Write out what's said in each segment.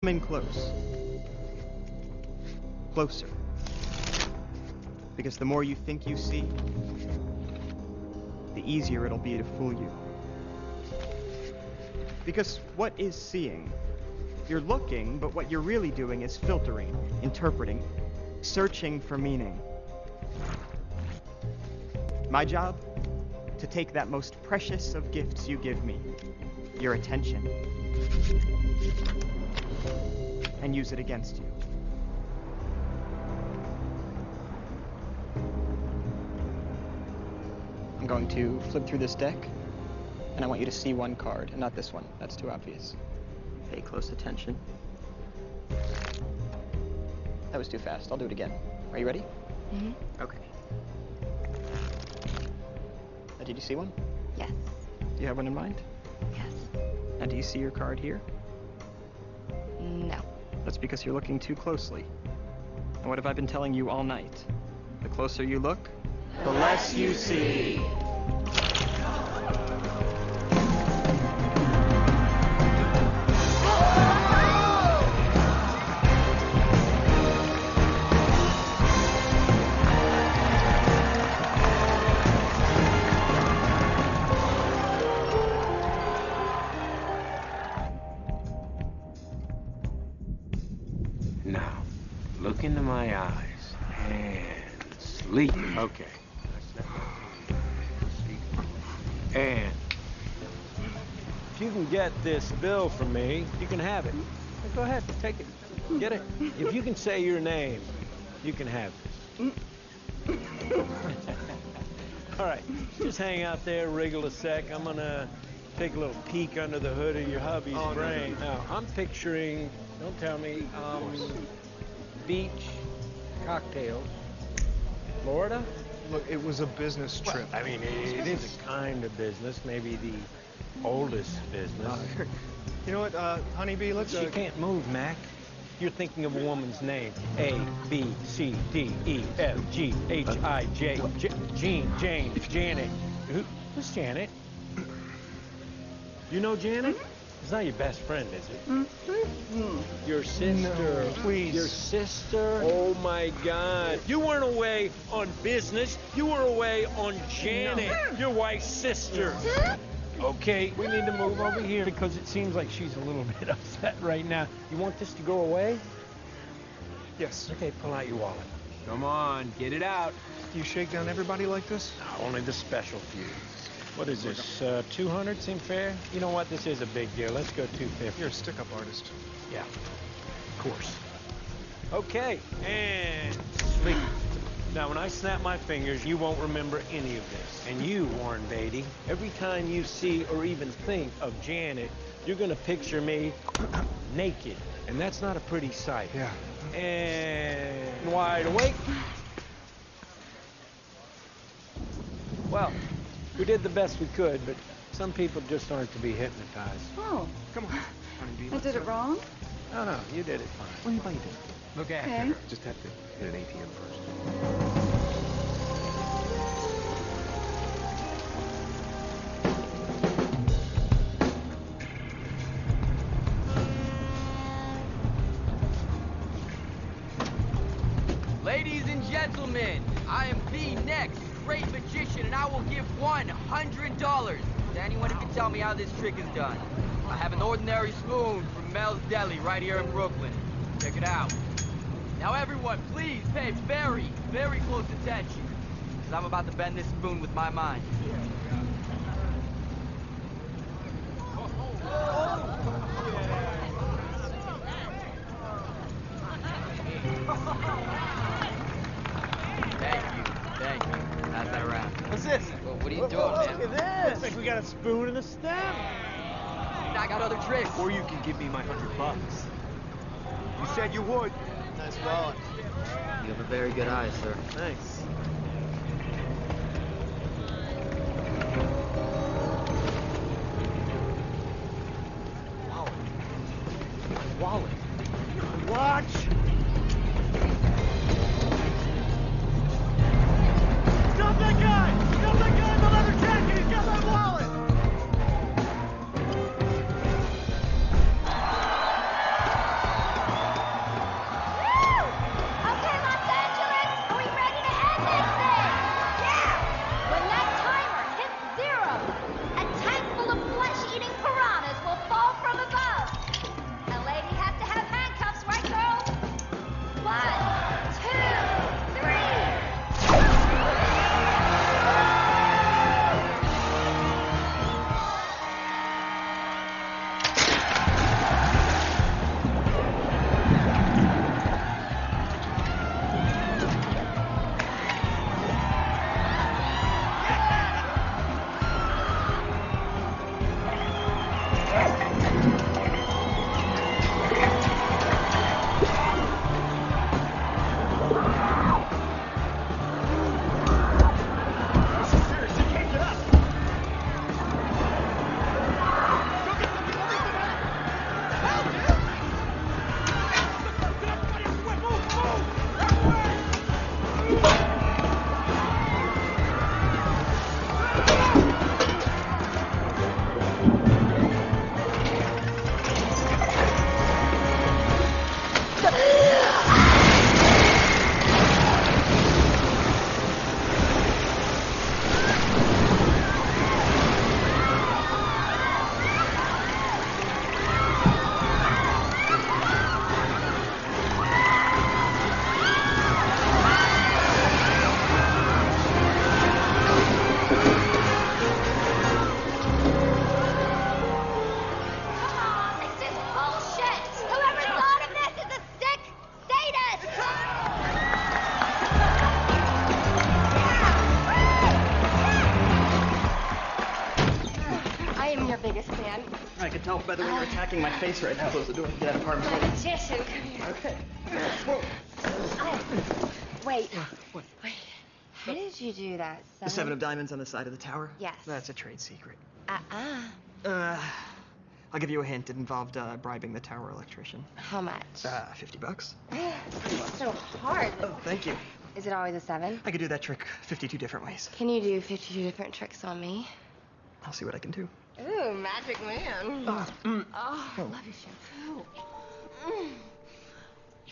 in close. Closer. Because the more you think you see, the easier it'll be to fool you. Because what is seeing? You're looking, but what you're really doing is filtering, interpreting, searching for meaning. My job? To take that most precious of gifts you give me, your attention, and use it against you. I'm going to flip through this deck, and I want you to see one card, and not this one. That's too obvious. Pay close attention. That was too fast. I'll do it again. Are you ready? Mm-hmm. Okay. Did you see one? Yes. Do you have one in mind? Yes. Now, do you see your card here? No. That's because you're looking too closely. And what have I been telling you all night? The closer you look, the less you see. Now, look into my eyes and sleep. Okay. And if you can get this bill from me, you can have it. Go ahead, take it. Get it. If you can say your name, you can have this. All right, just hang out there, wriggle a sec. I'm gonna take a little peek under the hood of your hubby's brain. Now, I'm picturing, don't tell me, beach, cocktails, Florida? Look, it was a business trip. I mean, it is a kind of business, maybe the oldest business. You know what, Honeybee, let's... You can't move, Mac. You're thinking of a woman's name. A, B, C, D, E, F, G, H, I, J, Jean, Jane, Janet. Who's Janet? You know Janet? It's not your best friend, is it? Your sister. No, please. Your sister? Oh, my God. You weren't away on business. You were away on Janet, your wife's sister. Okay, we need to move over here because it seems like she's a little bit upset right now. You want this to go away? Yes. Okay, pull out your wallet. come on, get it out. Do you shake down everybody like this? No, only the special few. What is this, 200 seem fair? You know what, this is a big deal. Let's go 250. You're a stick-up artist. Yeah, of course. Okay, and sleep. Now, when I snap my fingers, you won't remember any of this. And you, Warren Beatty, every time you see or even think of Janet, you're gonna picture me naked. And that's not a pretty sight. Yeah. And wide awake. Well, we did the best we could, but some people just aren't to be hypnotized. Oh. Come on, Honeybee. I did it wrong? No, you did it fine. What do you think? Look after Okay. her. Just have to hit an ATM first. Ladies and gentlemen, I am the next great magician, and I will give $100 to anyone who can tell me how this trick is done. I have an ordinary spoon from Mel's Deli right here in Brooklyn. Check it out. Now everyone, please pay very, very close attention, because I'm about to bend this spoon with my mind. Thank you. How's that round? What's this? Well, what are you doing, man? Look at this. Looks like we got a spoon and a stem. I got other tricks. Or you can give me my $100. You said you would. Nice wallet. You have a very good eye, sir. Thanks. Wallet. Watch. Stop that guy! Stop that guy in the leather jacket! He's got my wallet! This is bullshit! Whoever thought of this is a sick sadist! I am your biggest fan. I could tell by the way you're attacking my face right now. Close the door. Get out of harm's way. Magician, come here. Okay. Wait. Wait. How did you do that? The 7 of diamonds on the side of the tower? Yes. That's a trade secret. Uh-uh. I'll give you a hint. It involved bribing the tower electrician. How much? $50. It's so hard. Oh, thank you. Is it always a 7? I could do that trick 52 different ways. Can you do 52 different tricks on me? I'll see what I can do. Ooh, magic man. Oh, I love your shampoo.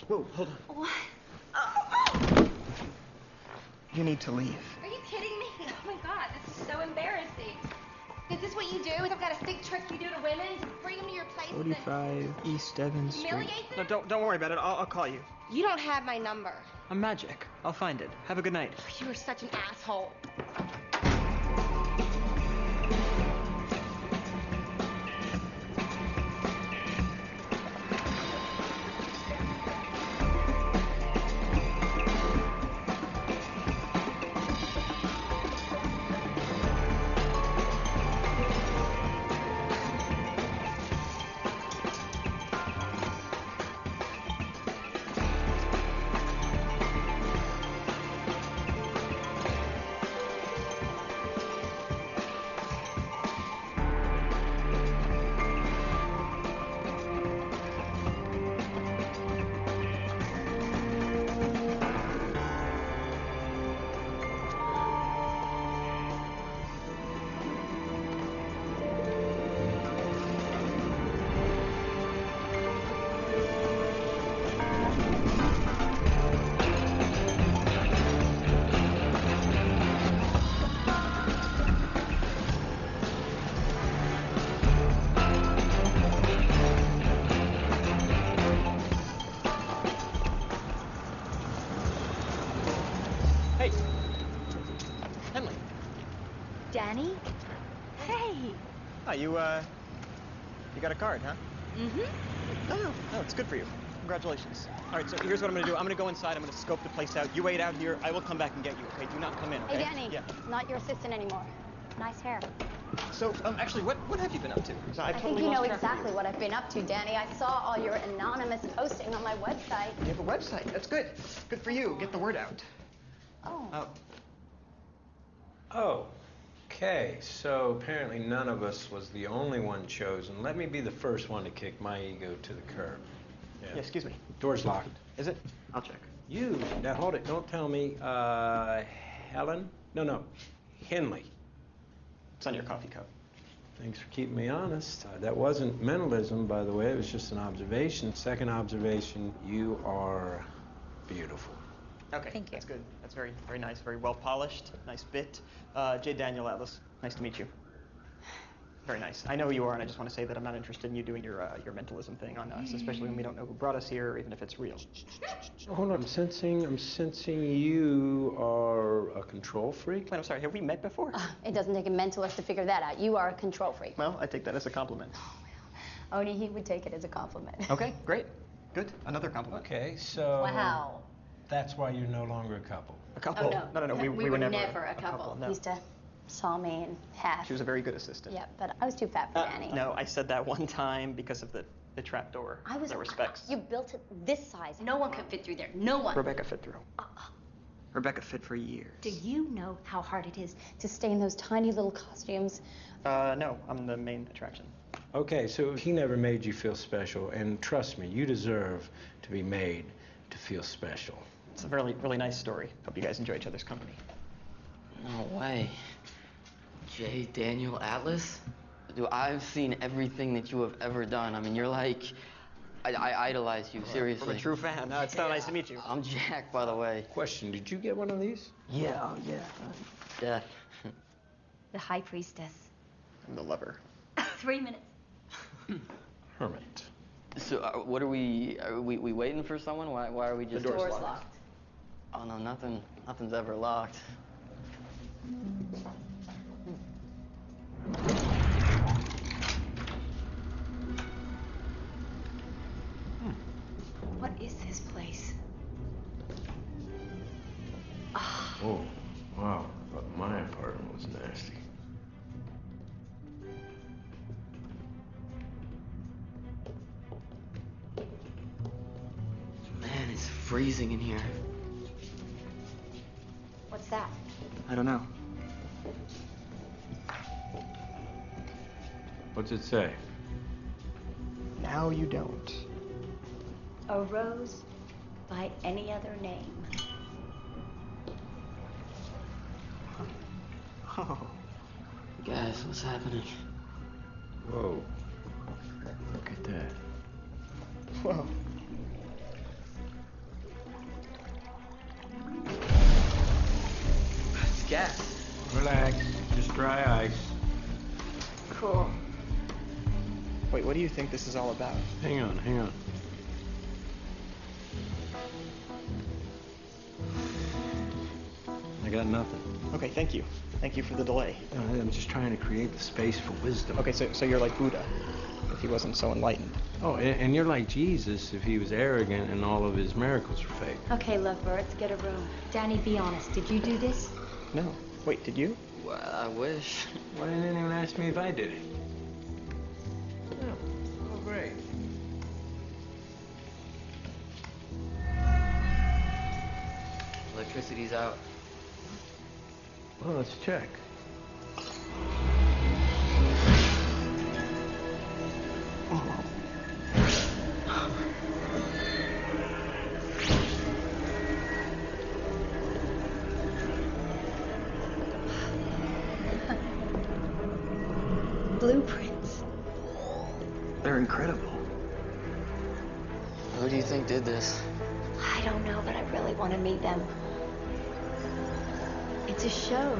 Whoa, hold on. What? You need to leave. Are you kidding me? Oh my god, this is so embarrassing. Is this what you do? Is that a sick trick you do to women? Bring them to your place and 45 East Evans Street. humiliate them? No, don't worry about it. I'll call you. You don't have my number. I'm magic. I'll find it. Have a good night. You are such an asshole. Hey. Henley. Danny? Hey. Oh, you got a card, huh? Mm-hmm. Oh, it's good for you. Congratulations. All right, so here's what I'm gonna do. I'm gonna go inside. I'm gonna scope the place out. You wait out here. I will come back and get you, okay? Do not come in, okay? Hey, Danny. Yeah. Not your assistant anymore. Nice hair. So, actually, what have you been up to? I think you know exactly what I've been up to, Danny. I saw all your anonymous posting on my website. You have a website. That's good. Good for you. Get the word out. Oh. Oh, okay. So apparently none of us was the only one chosen. Let me be the first one to kick my ego to the curb. Yeah, excuse me. Door's locked. Is it? I'll check. You, now hold it. Don't tell me, Helen? No, Henley. It's on your coffee cup. Thanks for keeping me honest. That wasn't mentalism, by the way. It was just an observation. Second observation, you are beautiful. Okay. Thank you. That's good. That's very, very nice. Very well polished. Nice bit. J. Daniel Atlas. Nice to meet you. Very nice. I know who you are, and I just want to say that I'm not interested in you doing your mentalism thing on us, especially when we don't know who brought us here, or even if it's real. Hold on. I'm sensing you are a control freak. Wait, I'm sorry. Have we met before? It doesn't take a mentalist to figure that out. You are a control freak. Well, I take that as a compliment. Only he would take it as a compliment. Okay, great. Good. Another compliment. Okay, so Wow. that's why you're no longer a couple. A couple. Oh, No. We were never a couple. couple. No. He used to saw me in half. She was a very good assistant. Yeah, but I was too fat for Danny. No, I said that one time because of the trap door. I was. No respects. You built it this size. No one could fit through there. No one. Rebecca fit through. Rebecca fit for years. Do you know how hard it is to stay in those tiny little costumes? No, I'm the main attraction. Okay, so he never made you feel special, and trust me, you deserve to be made to feel special. It's a really, really nice story. Hope you guys enjoy each other's company. No way. J. Daniel Atlas? Dude, I've seen everything that you have ever done. I mean, you're like I idolize you, seriously. I'm a true fan. It's so nice to meet you. I'm Jack, by the way. Question, did you get one of these? Yeah. Death. The High Priestess. I'm the lover. 3 minutes. Hermit. So, what are we waiting for someone? Why are we just... The door's locked. Oh, no, nothing's ever locked. What is this place? Oh, wow. But my apartment was nasty. Man, it's freezing in here. What's that? I don't know. What's it say? Now you don't. A rose by any other name. Oh. Guys, what's happening? Whoa. Look at that. Whoa. It's gas. Relax. Just dry ice. Cool. Wait, what do you think this is all about? Hang on. I got nothing. Okay, thank you. Thank you for the delay. I'm just trying to create the space for wisdom. Okay, so you're like Buddha, if he wasn't so enlightened. Oh, and you're like Jesus if he was arrogant and all of his miracles were fake. Okay, lovebirds, get a room. Danny, be honest. Did you do this? No. Wait, did you? Well, I wish. Why didn't anyone ask me if I did it? Oh, great. Electricity's out. Well, let's check. Blueprints. They're incredible. Who do you think did this? I don't know, but I really want to meet them. It's a show.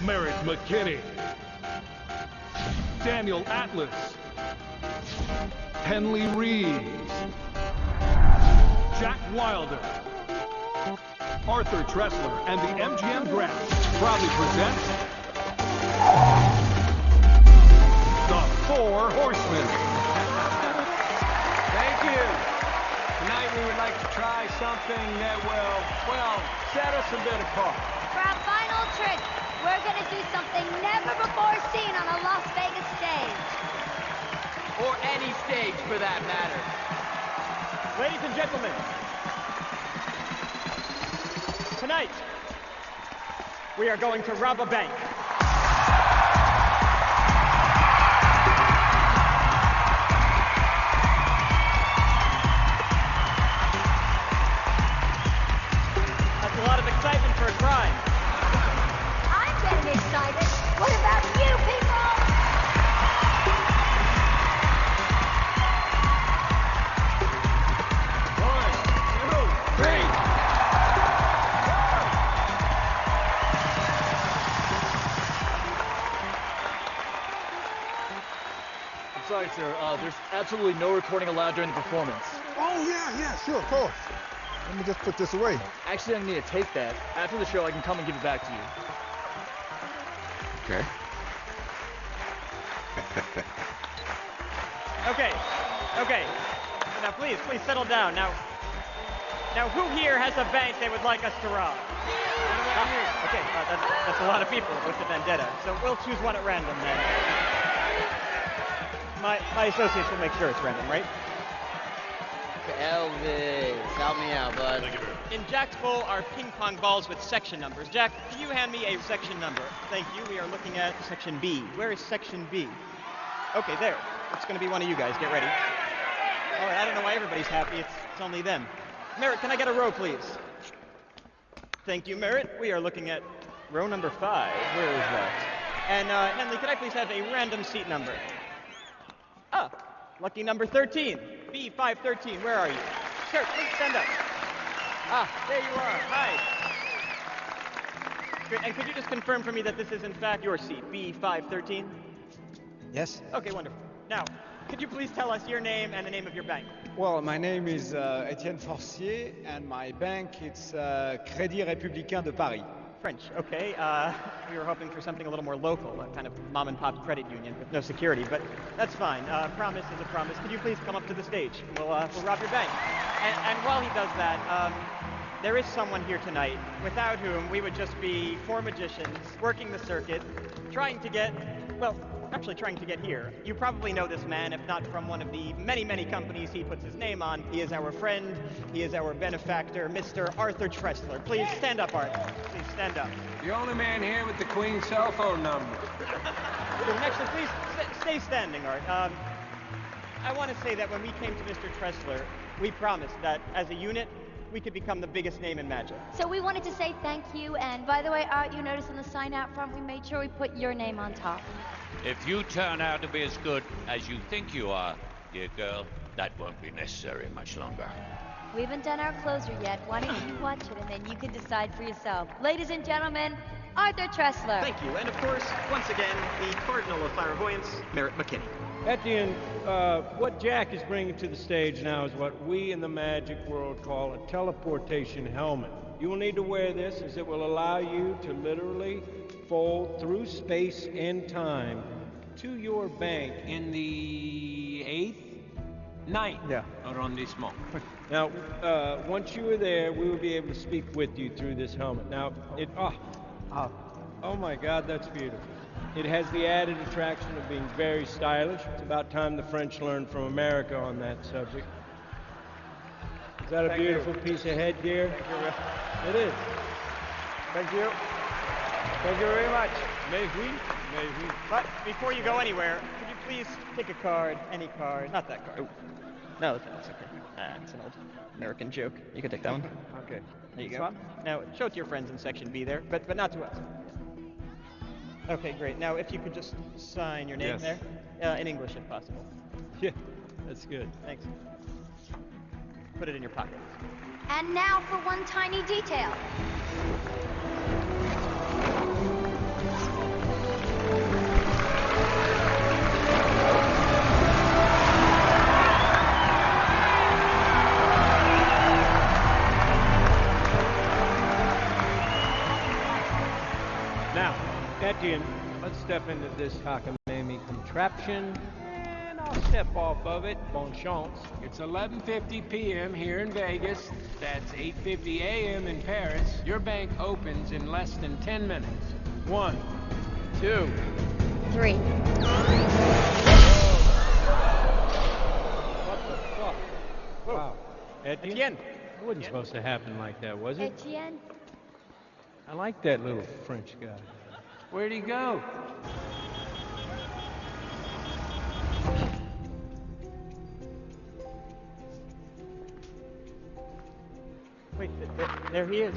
Merrick McKinney, Daniel Atlas, Henley Reeves, Jack Wilder, Arthur Tressler, and the MGM Grand proudly present The Four Horsemen. Thank you. Tonight we would like to try something that will, set us a bit apart. For our final trick, we're gonna do something never before seen on a Las Vegas stage. Or any stage, for that matter. Ladies and gentlemen, tonight, we are going to rob a bank. That's a lot of excitement for a crime. I'm getting excited. What about you people? I'm sorry, sir. There's absolutely no recording allowed during the performance. Oh, yeah, sure, of course. Let me just put this away. Actually, I need to take that. After the show, I can come and give it back to you. Okay. Okay. Now, please settle down. Now, who here has a bank they would like us to rob? Okay, that's a lot of people with the vendetta. So we'll choose one at random then. My associates will make sure it's random, right? Elvis, help me out, bud. Thank you very much. In Jack's bowl are ping pong balls with section numbers. Jack, can you hand me a section number? Thank you. We are looking at section B. Where is section B? Okay, there. It's going to be one of you guys. Get ready. All right, I don't know why everybody's happy. It's only them. Merritt, can I get a row, please? Thank you, Merritt. We are looking at row number 5. Where is that? And Henley, could I please have a random seat number? Ah, lucky number 13. B513, where are you? Sure, please stand up. Ah, there you are. Hi. Great. And could you just confirm for me that this is in fact your seat, B513? Yes. Okay, wonderful. Now, could you please tell us your name and the name of your bank? Well, my name is Etienne Forcier, and my bank it's Crédit Républicain de Paris. French, okay. We were hoping for something a little more local, a kind of mom-and-pop credit union with no security, but that's fine. Promise is a promise. Could you please come up to the stage? We'll rob your bank. And while he does that, there is someone here tonight without whom we would just be 4 magicians working the circuit, trying to get here. You probably know this man, if not from one of the many, many companies he puts his name on. He is our friend. He is our benefactor, Mr. Arthur Tressler. Please stand up, Arthur. Please stand up. The only man here with the Queen's cell phone number. Actually, please stay standing, Art. I want to say that when we came to Mr. Tressler, we promised that as a unit, we could become the biggest name in magic. So we wanted to say thank you, and by the way, Art, you noticed on the sign out front, we made sure we put your name on top. If you turn out to be as good as you think you are, dear girl, that won't be necessary much longer. We haven't done our closer yet. Why don't you watch it, and then you can decide for yourself. Ladies and gentlemen, Arthur Tressler. Thank you. And of course, once again, the Cardinal of Clairvoyance, Merritt McKinney. Etienne, what Jack is bringing to the stage now is what we in the magic world call a teleportation helmet. You will need to wear this as it will allow you to literally fold through space and time to your bank in the 9th arrondissement. Now, once you are there, we will be able to speak with you through this helmet. Now, oh my God, that's beautiful. It has the added attraction of being very stylish. It's about time the French learned from America on that subject. Is that a beautiful piece of headgear? It is. Thank you. Thank you very much. Mais oui. Mais oui. But before you go anywhere, could you please pick a card, any card, not that card. Oh. No, that's okay. It's an old American joke. You can take that one. Okay. There you go. Now, show it to your friends in section B there, but not to us. Okay, great. Now, if you could just sign your name there, in English if possible. Yeah, that's good. Thanks. Put it in your pocket. And now for one tiny detail. Now, Etienne, let's step into this cockamamie contraption, and I'll step off of it. Bon chance. It's 11:50 p.m. here in Vegas. That's 8:50 a.m. in Paris. Your bank opens in less than 10 minutes. 1, 2, 3. What the fuck? Wow. Etienne. It wasn't supposed to happen like that, was it? Etienne? I like that little French guy. Where'd he go? Wait, there he is.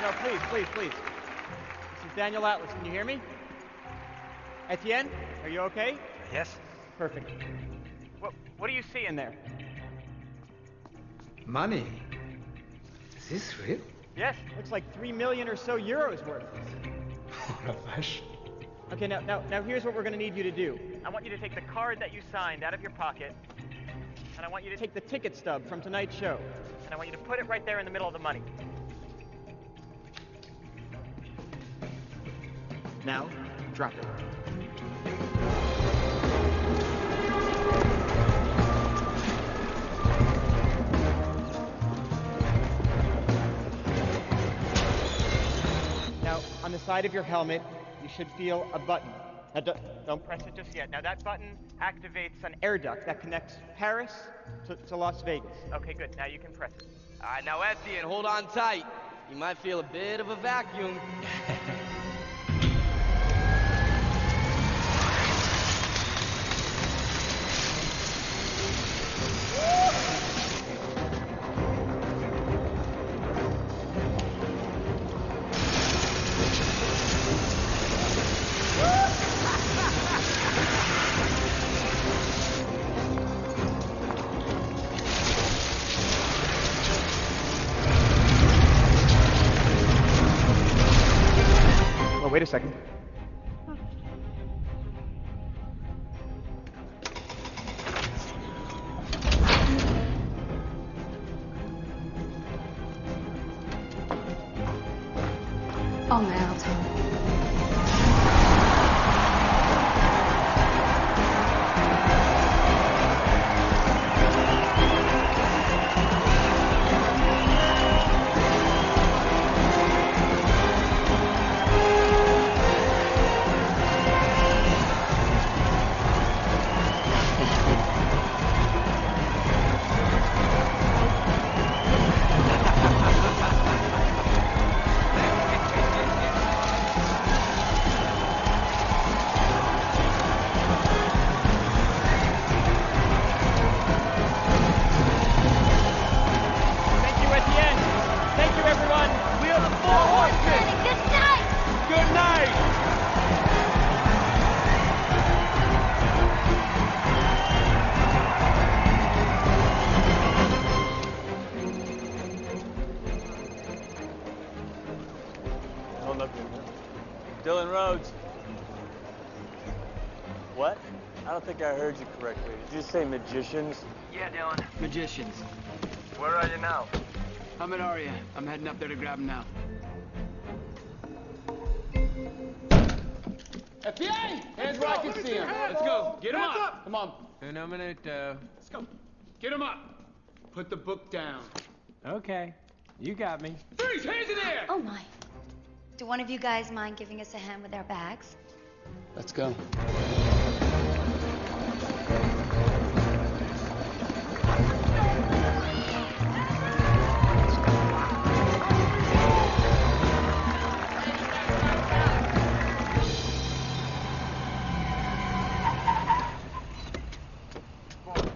No, please. This is Daniel Atlas. Can you hear me? Etienne, are you okay? Yes. Perfect. What do you see in there? Money. Is this real? Yes, looks like 3 million or so euros worth. Okay, now here's what we're going to need you to do. I want you to take the card that you signed out of your pocket, and I want you to take the ticket stub from tonight's show, and I want you to put it right there in the middle of the money. Now, drop it. Now, on the side of your helmet, you should feel a button. Don't press it just yet. Now that button activates an air duct that connects Paris to Las Vegas. Okay, good. Now you can press it. All right, now Etienne, hold on tight. You might feel a bit of a vacuum. Wait a second. Oh man, I'll tell him. Dylan Rhodes. What? I don't think I heard you correctly. Did you say magicians? Yeah, Dylan. Magicians. Where are you now? I'm at Aria. I'm heading up there to grab him now. FBI! Hands where I can see him. Let's go. Get him up. Come on. Uno minuto. Let's go. Get him up. Put the book down. Okay. You got me. Freeze! Hands in the air! Oh my. Do one of you guys mind giving us a hand with our bags? Let's go.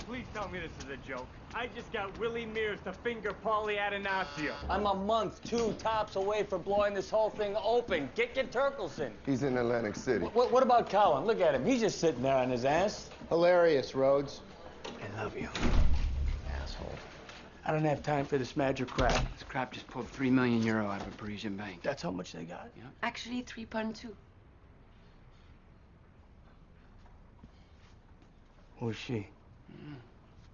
Please tell me this is a joke. I just got Willie Mears to finger Paulie Adenazio. I'm a month, 2 tops away from blowing this whole thing open. Get Turkelson. He's in Atlantic City. What about Colin? Look at him. He's just sitting there on his ass. Hilarious, Rhodes. I love you, asshole. I don't have time for this magic crap. This crap just pulled €3 million out of a Parisian bank. That's how much they got. Yeah. Actually, 3.2. Who is she?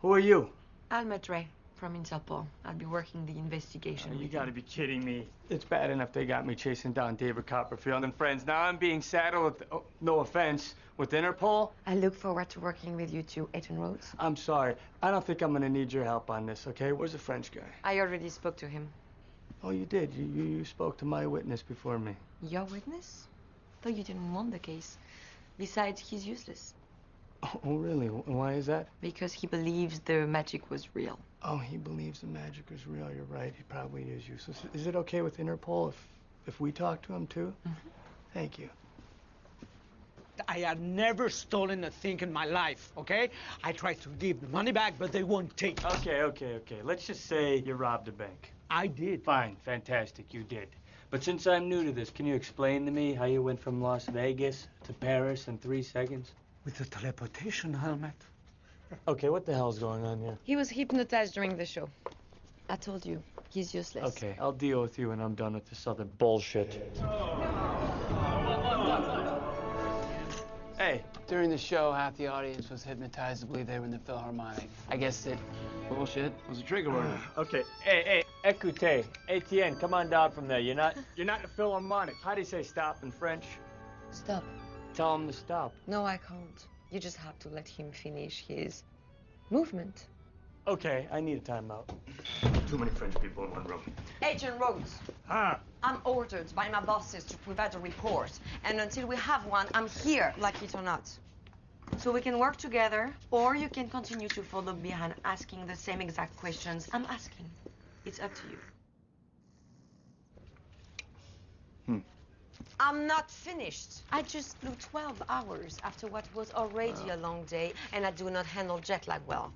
Who are you? I'll meet Ray from Interpol. I'll be working the investigation. You gotta be kidding me. It's bad enough they got me chasing down David Copperfield and friends. Now I'm being saddled with, oh, no offense, with Interpol. I look forward to working with you too, Ethan Rhodes. I'm sorry. I don't think I'm gonna need your help on this, okay? Where's the French guy? I already spoke to him. Oh, you did? You spoke to my witness before me. Your witness? Thought you didn't want the case. Besides, he's useless. Oh, really? Why is that? Because he believes the magic was real. Oh, he believes the magic is real. You're right. He probably is useless. Is it okay with Interpol if we talk to him too? Mm-hmm. Thank you. I have never stolen a thing in my life, okay? I tried to give the money back, but they won't take it. Okay. Let's just say you robbed a bank. I did. Fine, fantastic, you did. But since I'm new to this, can you explain to me how you went from Las Vegas to Paris in 3 seconds? With a teleportation helmet. Okay, what the hell's going on here? He was hypnotized during the show. I told you, he's useless. Okay, I'll deal with you when I'm done with this other bullshit. Hey. During the show, half the audience was hypnotized to believe they were in the Philharmonic. I guess it... Bullshit. Was a trigger word. Okay. Hey, écoutez. Etienne, come on down from there. You're not in the Philharmonic. How do you say stop in French? Stop. Tell him to stop. No, I can't. You just have to let him finish his movement. Okay, I need a timeout. Too many French people in one room. Agent Rhodes. Ah. I'm ordered by my bosses to provide a report, and until we have one, I'm here, like it or not. So we can work together, or you can continue to follow behind asking the same exact questions I'm asking. It's up to you. I'm not finished. I just flew 12 hours after what was already a long day, and I do not handle jet lag well.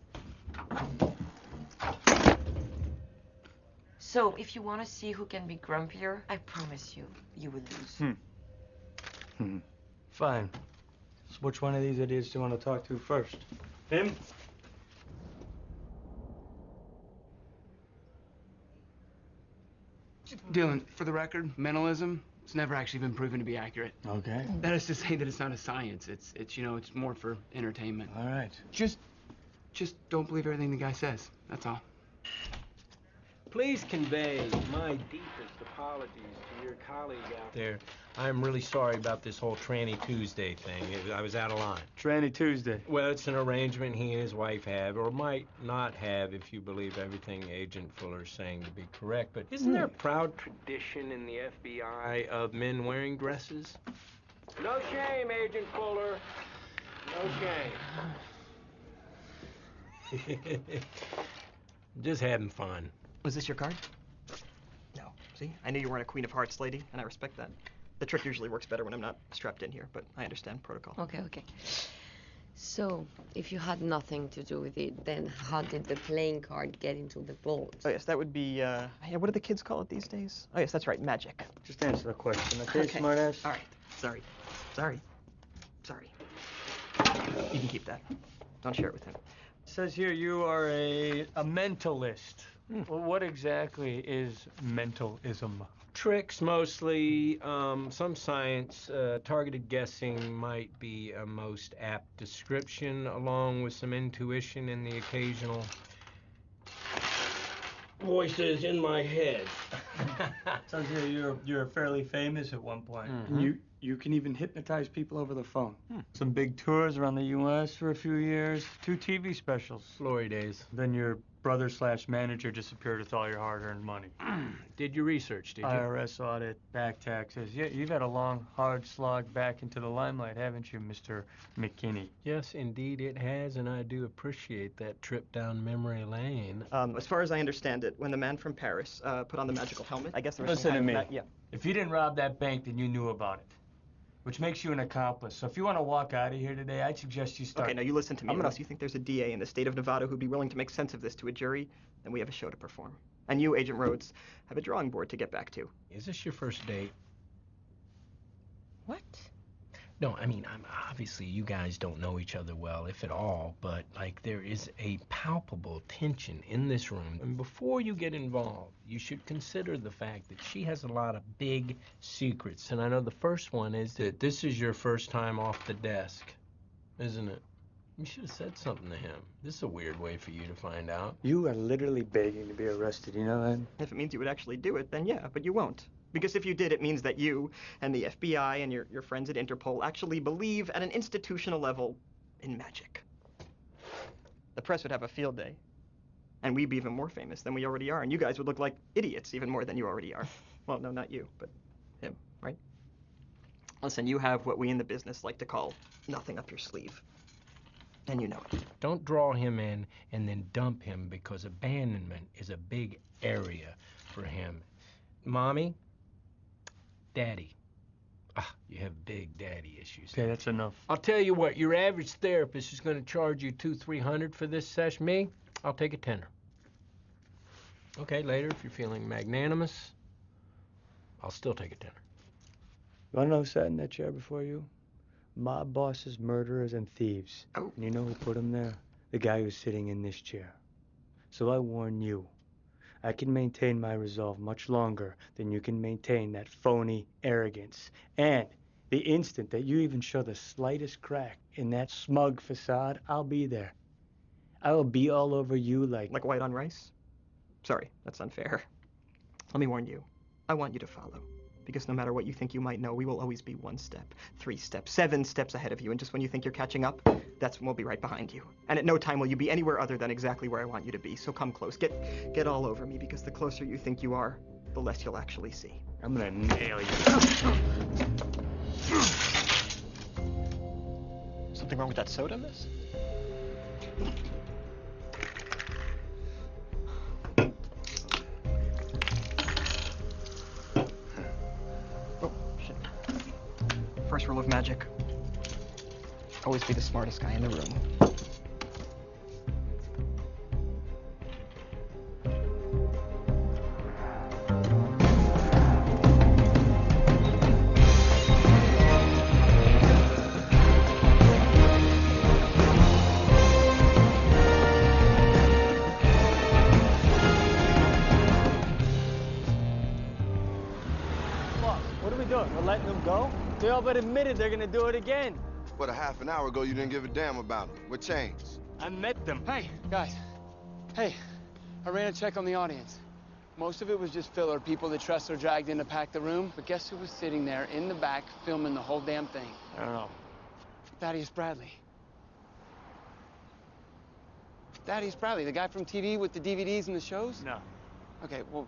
So, if you want to see who can be grumpier, I promise you, you will lose. Fine. So which one of these idiots do you want to talk to first? Him? Dylan, for the record, mentalism, it's never actually been proven to be accurate. Okay. That is to say that it's not a science. It's it's more for entertainment. All right. Just don't believe everything the guy says. That's all. Please convey my deepest apologies to your colleague out there. I'm really sorry about this whole Tranny Tuesday thing. I was out of line. Tranny Tuesday. Well, it's an arrangement he and his wife have, or might not have if you believe everything Agent Fuller's saying to be correct. But isn't there a proud tradition in the FBI of men wearing dresses? No shame, Agent Fuller. No shame. Just having fun. Was this your card? No. See? I knew you weren't a Queen of Hearts lady, and I respect that. The trick usually works better when I'm not strapped in here, but I understand protocol. Okay. So, if you had nothing to do with it, then how did the playing card get into the vault? Oh, yes, that would be, what do the kids call it these days? Oh, yes, that's right, magic. Just answer the question, okay, smartass? All right. Sorry. You can keep that. Don't share it with him. It says here you are a mentalist. Well, what exactly is mentalism? Tricks, mostly. Some science. Targeted guessing might be a most apt description, along with some intuition and the occasional voices in my head. Says here you're fairly famous at one point. You can even hypnotize people over the phone. Some big tours around the U.S. for a few years. 2 TV specials. Glory days. Then your brother/manager disappeared with all your hard-earned money. Did your research, did you? IRS audit, back taxes. Yeah, you've had a long, hard slog back into the limelight, haven't you, Mr. McKinney? Yes, indeed it has, and I do appreciate that trip down memory lane. As far as I understand it, when the man from Paris put on the magical helmet, I guess there was Listen to me. Yeah. If you didn't rob that bank, then you knew about it, which makes you an accomplice. So if you want to walk out of here today, I'd suggest you start... Okay, now you listen to me. Unless you think there's a DA in the state of Nevada who'd be willing to make sense of this to a jury, then we have a show to perform. And you, Agent Rhodes, have a drawing board to get back to. Is this your first date? What? No, I mean, obviously you guys don't know each other well, if at all, but, like, there is a palpable tension in this room. And before you get involved, you should consider the fact that she has a lot of big secrets. And I know the first one is that this is your first time off the desk, isn't it? You should have said something to him. This is a weird way for you to find out. You are literally begging to be arrested, you know that? If it means you would actually do it, then yeah, but you won't. Because if you did, it means that you and the FBI and your friends at Interpol actually believe at an institutional level in magic. The press would have a field day. And we'd be even more famous than we already are. And you guys would look like idiots even more than you already are. Well, no, not you, but him, right? Listen, you have what we in the business like to call nothing up your sleeve. And you know it. Don't draw him in and then dump him, because abandonment is a big area for him. Mommy? Daddy. You have big daddy issues. Okay, that's enough. I'll tell you what, your average therapist is going to charge you $200-300 for this session. Me, I'll take a tenner. Okay, later, if you're feeling magnanimous, I'll still take a tenner. You want to know who sat in that chair before you? Mob bosses, murderers, and thieves. Oh. And you know who put them there? The guy who's sitting in this chair. So I warn you, I can maintain my resolve much longer than you can maintain that phony arrogance. And the instant that you even show the slightest crack in that smug facade, I'll be there. I will be all over you like... Like white on rice? Sorry, that's unfair. Let me warn you. I want you to follow. Because no matter what you think you might know, we will always be 1 step, 3 steps, 7 steps ahead of you. And just when you think you're catching up, that's when we'll be right behind you. And at no time will you be anywhere other than exactly where I want you to be. So come close. Get all over me, because the closer you think you are, the less you'll actually see. I'm gonna nail you. Something wrong with that soda, miss? Oh, shit. First rule of magic. Always be the smartest guy in the room. What are we doing? We're letting them go? They all but admitted they're gonna do it again. But a half an hour ago, you didn't give a damn about them. What changed? I met them. Hey, guys. Hey, I ran a check on the audience. Most of it was just filler, people that Tressler dragged in to pack the room. But guess who was sitting there in the back filming the whole damn thing? I don't know. Thaddeus Bradley. Thaddeus Bradley, the guy from TV with the DVDs and the shows? No. Okay, well,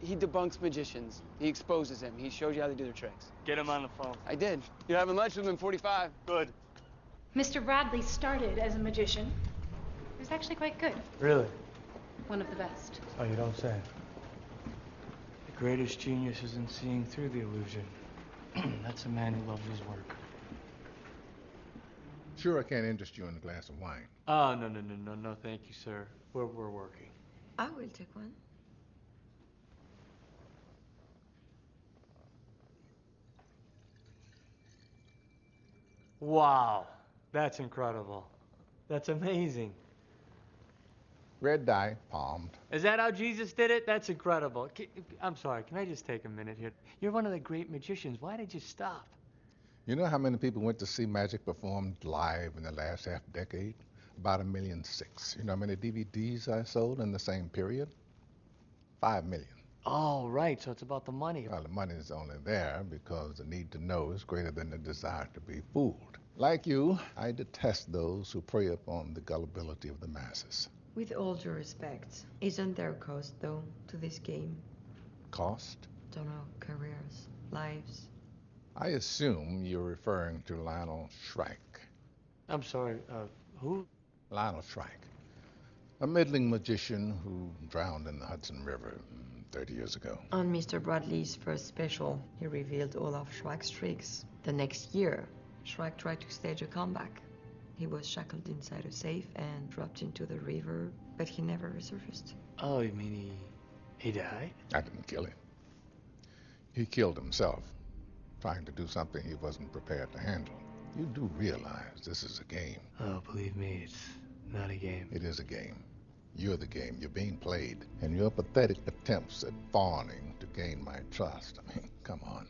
he debunks magicians. He exposes them. He shows you how they do their tricks. Get him on the phone. I did. You're having lunch with him in 45. Good. Mr. Bradley started as a magician. He was actually quite good. Really? One of the best. Oh, you don't say. The greatest genius isn't seeing through the illusion. That's a man who loves his work. Sure, I can't interest you in a glass of wine. Oh, no, thank you, sir. We're working. I will take one. Wow, that's incredible. That's amazing. Red dye, palmed. Is that how Jesus did it? That's incredible. I'm sorry, can I just take a minute here? You're one of the great magicians. Why did you stop? You know how many people went to see magic performed live in the last half decade? About 1.6 million. You know how many DVDs I sold in the same period? 5 million. Oh, right, so it's about the money. Well, the money is only there because the need to know is greater than the desire to be fooled. Like you, I detest those who prey upon the gullibility of the masses. With all due respect, isn't there a cost, though, to this game? Cost? Don't know, careers, lives. I assume you're referring to Lionel Shrike. I'm sorry, who? Lionel Shrike, a middling magician who drowned in the Hudson River 30 years ago. On Mr. Bradley's first special, he revealed all of Shrike's tricks. The next year, Shrike tried to stage a comeback. He was shackled inside a safe and dropped into the river, but he never resurfaced. Oh, you mean he died? I didn't kill him. He killed himself, trying to do something he wasn't prepared to handle. You do realize this is a game. Oh, believe me, it's not a game. It is a game. You're the game. You're being played. And your pathetic attempts at fawning to gain my trust. I mean, come on.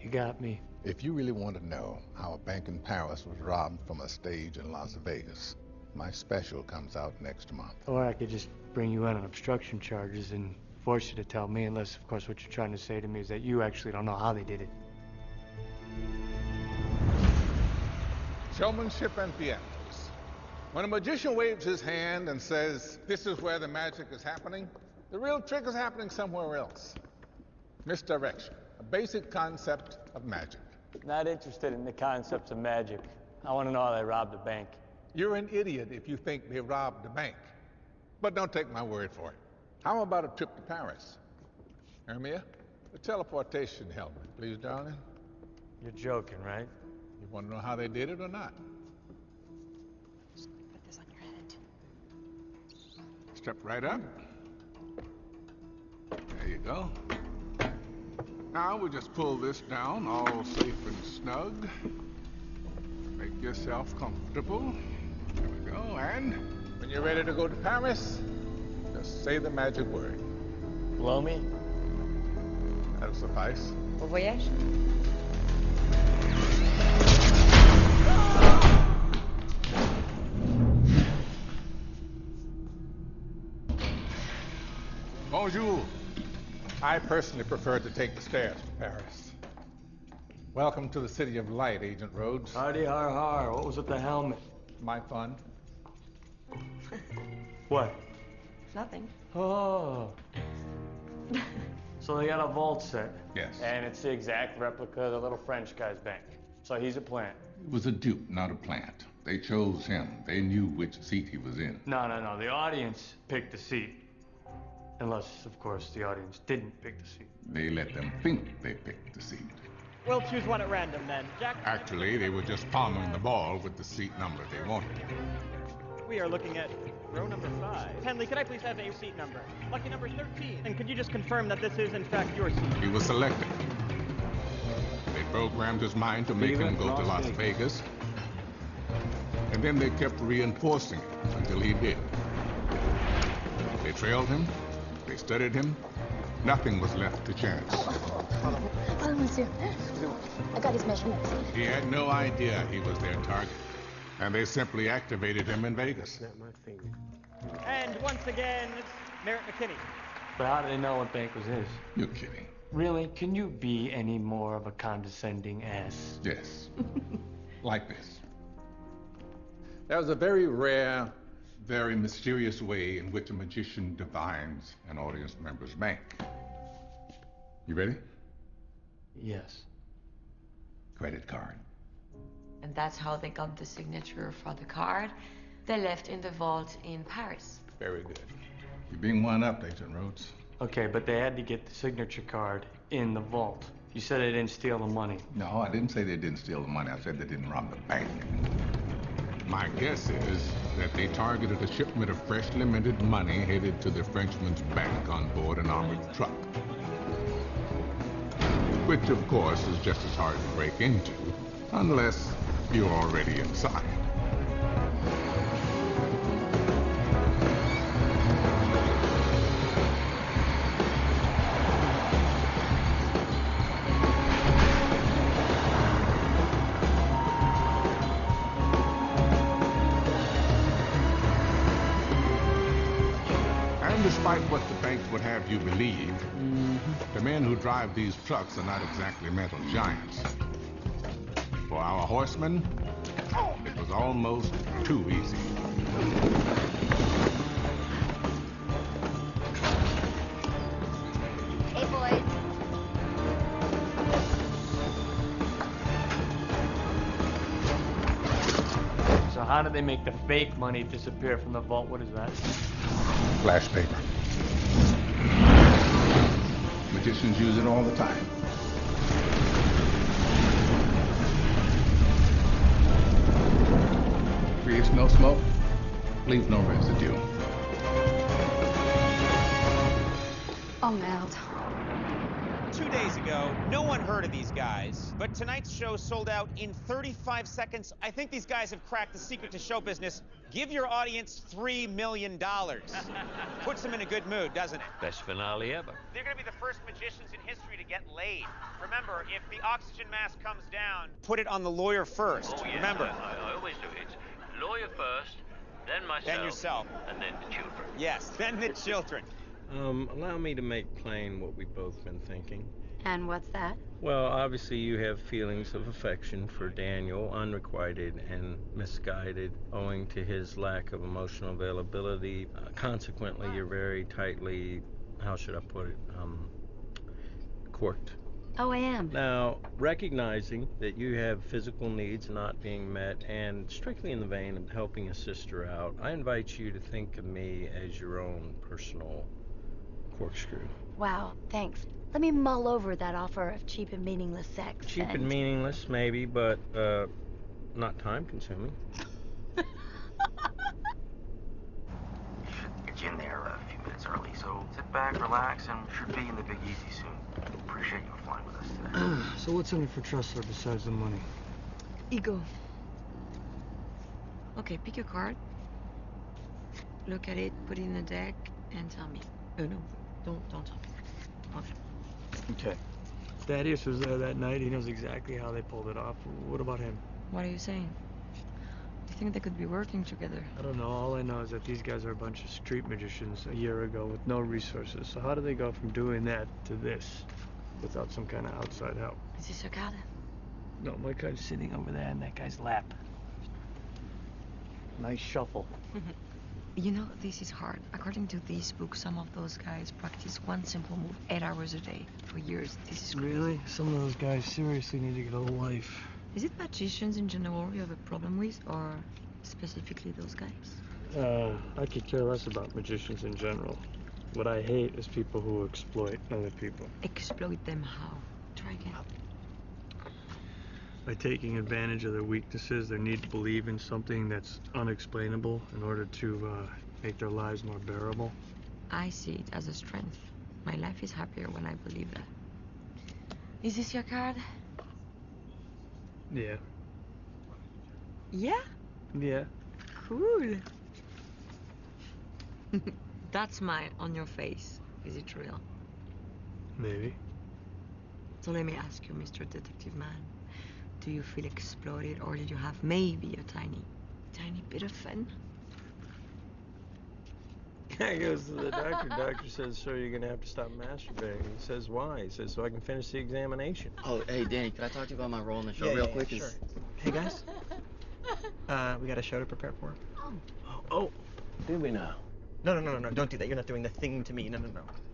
You got me. If you really want to know how a bank in Paris was robbed from a stage in Las Vegas, my special comes out next month. Or I could just bring you in on obstruction charges and force you to tell me, unless, of course, what you're trying to say to me is that you actually don't know how they did it. Showmanship and theatrics. When a magician waves his hand and says, "This is where the magic is happening," the real trick is happening somewhere else. Misdirection, a basic concept of magic. Not interested in the concepts of magic. I want to know how they robbed a bank. You're an idiot if you think they robbed the bank. But don't take my word for it. How about a trip to Paris? Hermia, the teleportation helmet, please, darling. You're joking, right? You want to know how they did it or not? Put this on your head. Step right up. There you go. Now we'll just pull this down, all safe and snug. Make yourself comfortable. There we go. And when you're ready to go to Paris, just say the magic word. Blow me? That'll suffice. Bon voyage. Bonjour. I personally prefer to take the stairs to Paris. Welcome to the City of Light, Agent Rhodes. Howdy, har har. What was with the helmet? My fun. What? Nothing. Oh. So they got a vault set. Yes. And it's the exact replica of the little French guy's bank. So he's a plant. It was a dupe, not a plant. They chose him. They knew which seat he was in. No. The audience picked the seat. Unless, of course, the audience didn't pick the seat. They let them think they picked the seat. We'll choose one at random then. Jack? Actually, they were just palming the ball with the seat number they wanted. We are looking at row number 5. Henley, could I please have a seat number? Lucky number 13. And could you just confirm that this is, in fact, your seat? He was selected. They programmed his mind to make him go to Las Vegas. And then they kept reinforcing it until he did. They trailed him. They studied him. Nothing was left to chance. Pardon, monsieur. I got his measurements. He had no idea he was their target. And they simply activated him in Vegas. And once again, it's Merritt McKinney. But how do they know what bank was his? You're kidding. Really? Can you be any more of a condescending ass? Yes. Like this. That was a very rare, very mysterious way in which a magician divines an audience member's bank. You ready? Yes. Credit card. And that's how they got the signature for the card. They left in the vault in Paris. Very good. You're being one-upped, Agent Rhodes. Okay, but they had to get the signature card in the vault. You said they didn't steal the money. No, I didn't say they didn't steal the money. I said they didn't rob the bank. My guess is that they targeted a shipment of freshly minted money headed to the Frenchman's bank on board an armored truck. Which, of course, is just as hard to break into, unless you're already inside. Despite what the bank would have you believe, the men who drive these trucks are not exactly mental giants. For our horsemen, it was almost too easy. Hey, boys. So how did they make the fake money disappear from the vault? What is that? Flash paper. Magicians use it all the time. Creates no smoke, leaves no residue. Oh, merde. 2 days ago, no one heard of these guys, but tonight's show sold out in 35 seconds. I think these guys have cracked the secret to show business. Give your audience $3 million. Puts them in a good mood, doesn't it? Best finale ever. They're going to be the first magicians in history to get laid. Remember, if the oxygen mask comes down, put it on the lawyer first. Oh, yeah. Remember. I always do it. Lawyer first, then myself. Then yourself. And then the children. Yes, then the children. Allow me to make plain what we've both been thinking. And what's that? Well, obviously you have feelings of affection for Daniel, unrequited and misguided, owing to his lack of emotional availability. Consequently, you're very tightly, how should I put it, corked. Oh, I am. Now, recognizing that you have physical needs not being met, and strictly in the vein of helping a sister out, I invite you to think of me as your own personal corkscrew. Wow, thanks. Let me mull over that offer of cheap and meaningless sex. Cheap and meaningless, maybe, but not time-consuming. Get you in there a few minutes early, so sit back, relax, and should be in the Big Easy soon. Appreciate you flying with us today. So what's in it for Tressler besides the money? Ego. Okay, pick your card. Look at it, put it in the deck, and tell me. Oh, no, don't tell me. Okay. Okay. Thaddeus was there that night. He knows exactly how they pulled it off. What about him? What are you saying? Do you think they could be working together? I don't know. All I know is that these guys are a bunch of street magicians a year ago with no resources. So how do they go from doing that to this without some kind of outside help? Is this your card? No, my card's sitting over there in that guy's lap. Nice shuffle. You know, this is hard. According to this book, some of those guys practice one simple move 8 hours a day for years. This is crazy. Really? Some of those guys seriously need to get a life. Is it magicians in general you have a problem with, or specifically those guys? I could care less about magicians in general. What I hate is people who exploit other people. Exploit them how? Try again. By taking advantage of their weaknesses, their need to believe in something that's unexplainable in order to make their lives more bearable. I see it as a strength. My life is happier when I believe that. Is this your card? Yeah. Yeah? Yeah. Cool. That smile on your face, is it real? Maybe. So let me ask you, Mr. Detective Man. Do you feel exploited, or did you have maybe a tiny bit of fun? Guy goes to the doctor. Doctor says, sir, you're going to have to stop masturbating. He says, why? He says, so I can finish the examination. Oh, hey, Danny, can I talk to you about my role in the show real quick? Sure. Hey, guys. We got a show to prepare for. Oh, do we now? No, don't do that. You're not doing the thing to me. No.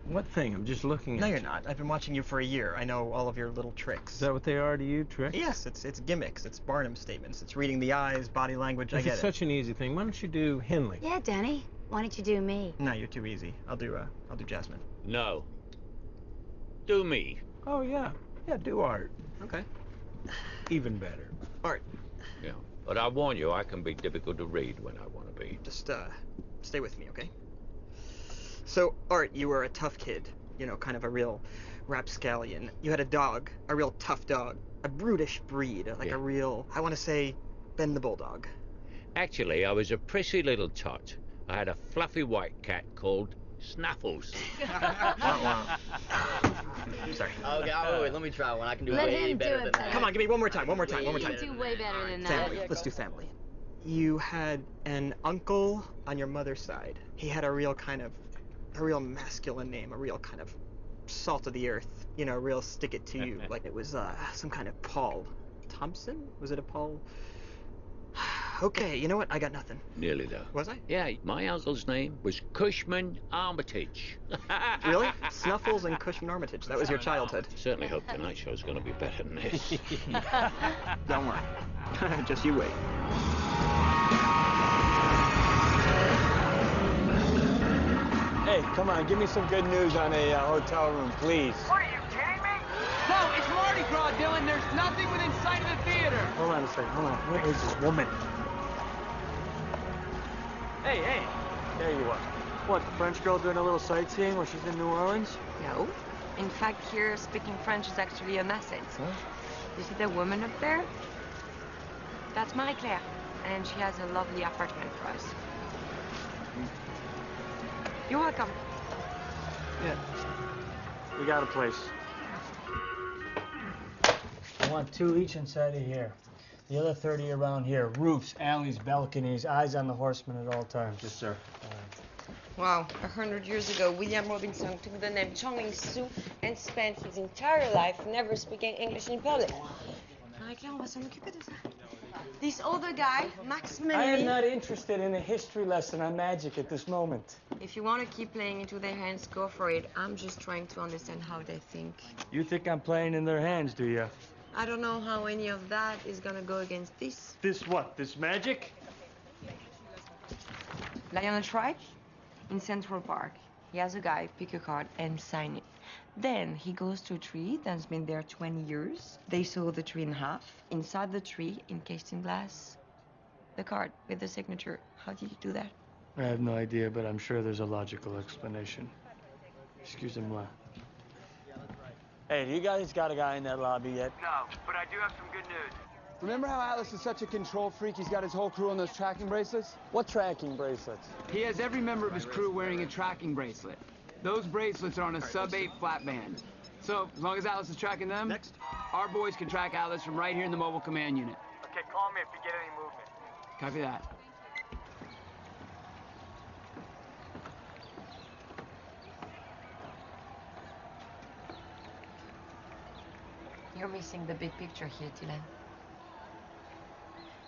What thing? I'm just looking at No, you. you're not. I've been watching you for a year. I know all of your little tricks. Is that what they are to you, tricks? Yes, it's gimmicks. It's Barnum statements. It's reading the eyes, body language. I If get it's it. such an easy thing, why don't you do Henley? Yeah, Danny. Why don't you do me? No, you're too easy. I'll do Jasmine. No. Do me. Oh, yeah. Yeah, do Art. Okay. Even better. Art. Yeah. But I warn you, I can be difficult to read when I want to be. Just stay with me, okay? So, Art, you were a tough kid. You know, kind of a real rapscallion. You had a dog, a real tough dog, a brutish breed, like a real, I want to say, Ben the Bulldog. Actually, I was a prissy little tot. I had a fluffy white cat called Snuffles. Sorry. Okay, wait, let me try one. I can do Let way him do better it than better. that. Come on, give me one more time. You do way better than that. Family. Let's do family. You had an uncle on your mother's side. He had a real masculine name, a real kind of salt of the earth. You know, real stick it to you. Like it was some kind of Paul Thompson? Was it a Paul? Okay, you know what? I got nothing. Nearly though. Was I? Yeah, my uncle's name was Cushman Armitage. Really? Snuffles and Cushman Armitage. That was your childhood. Certainly hope tonight's show's going to be better than this. Don't worry. Just you wait. Hey, come on, give me some good news on a hotel room, please. What are you kidding me? No, it's Mardi Gras, Dylan. There's nothing within sight of the theater. Hold on a second. Hold on. Where is this woman? Hey. There you are. What, the French girl doing a little sightseeing while she's in New Orleans? No. In fact, here, speaking French is actually an asset. Huh? You see the woman up there? That's Marie-Claire, and she has a lovely apartment for us. You're welcome. Yeah. We got a place. I want 2 each inside of here. The other 30 around here. Roofs, alleys, balconies, eyes on the horsemen at all times. Yes, sir. Wow, 100 years ago, William Robinson took the name Chongling Su and spent his entire life never speaking English in public. Marie-Claire, on va s'en occuper de ça. This other guy, Max I Manley. am not interested in a history lesson on magic at this moment. If you want to keep playing into their hands, go for it. I'm just trying to understand how they think. You think I'm playing in their hands, do you? I don't know how any of that is gonna go against this. This what? This magic? Lion and Shrike? In Central Park. He has a guy pick a card and sign it. Then he goes to a tree that's been there 20 years. They saw the tree in half. Inside the tree, encased in glass, the card with the signature. How did he do that? I have no idea, but I'm sure there's a logical explanation. Excusez-moi. Hey, do you guys got a guy in that lobby yet? No, but I do have some good news. Remember how Atlas is such a control freak? He's got his whole crew on those tracking bracelets? What tracking bracelets? He has every member of his crew wearing a tracking bracelet. Those bracelets are on a sub-8 flat band. So, as long as Atlas is tracking them, our boys can track Atlas from right here in the mobile command unit. Okay, call me if you get any movement. Copy that. You're missing the big picture here, Dylan.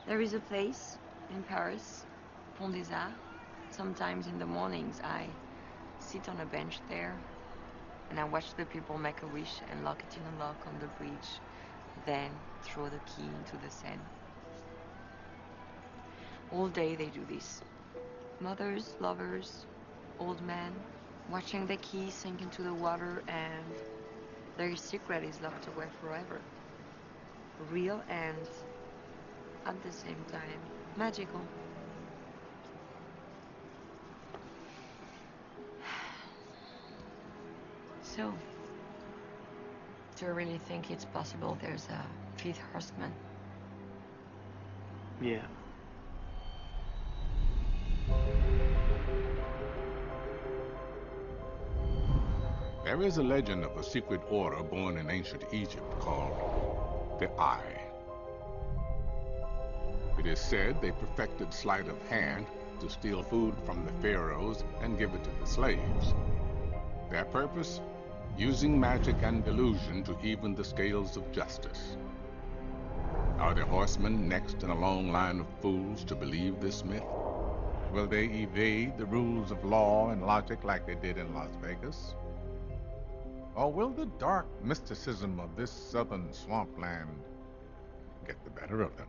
There is a place in Paris, Pont des Arts. Sometimes in the mornings I sit on a bench there and I watch the people make a wish and lock it in a lock on the bridge, then throw the key into the Seine. All day they do this. Mothers, lovers, old men, watching the key sink into the water, and their secret is locked away forever. Real and, at the same time, magical. So, do you really think it's possible there's a fifth horseman? Yeah. There is a legend of a secret order born in ancient Egypt called the Eye. It is said they perfected sleight of hand to steal food from the pharaohs and give it to the slaves. Their purpose? Using magic and illusion to even the scales of justice. Are the horsemen next in a long line of fools to believe this myth? Will they evade the rules of law and logic like they did in Las Vegas? Or will the dark mysticism of this southern swampland get the better of them?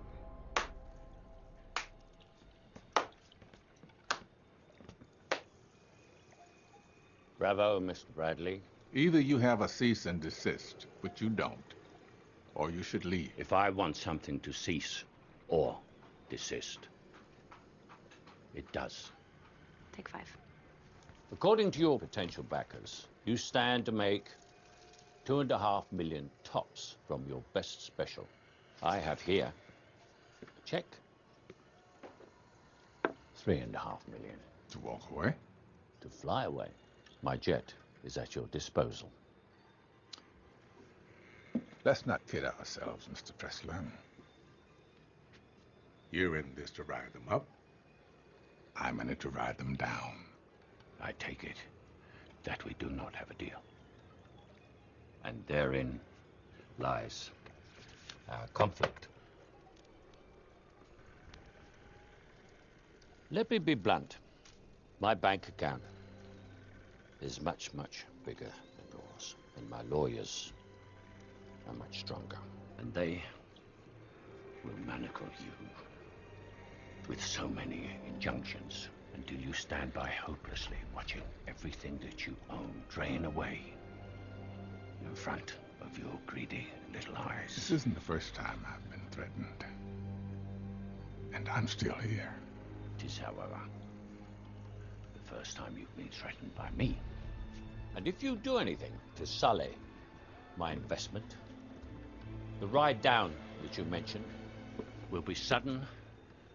Bravo, Mr. Bradley. Either you have a cease and desist, which you don't, or you should leave. If I want something to cease or desist, it does. Take 5. According to your potential backers, you stand to make $2.5 million tops from your best special. I have here a check. $3.5 million. To walk away? To fly away. My jet is at your disposal. Let's not kid ourselves, Mr. Pressler. You're in this to ride them up. I'm in it to ride them down. I take it that we do not have a deal. And therein lies our conflict. Let me be blunt. My bank account is much, much bigger than yours, and my lawyers are much stronger. And they will manacle you with so many injunctions until you stand by hopelessly watching everything that you own drain away in front of your greedy little eyes. This isn't the first time I've been threatened. And I'm still here. It is, however, the first time you've been threatened by me. And if you do anything to sully my investment, the ride down that you mentioned will be sudden,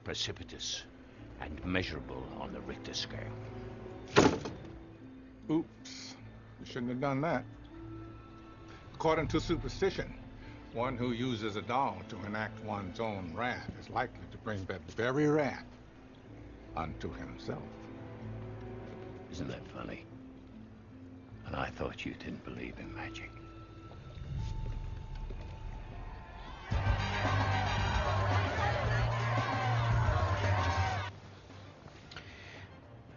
precipitous, and measurable on the Richter scale. Oops. You shouldn't have done that. According to superstition, one who uses a doll to enact one's own wrath is likely to bring that very wrath unto himself. Isn't that funny? And I thought you didn't believe in magic.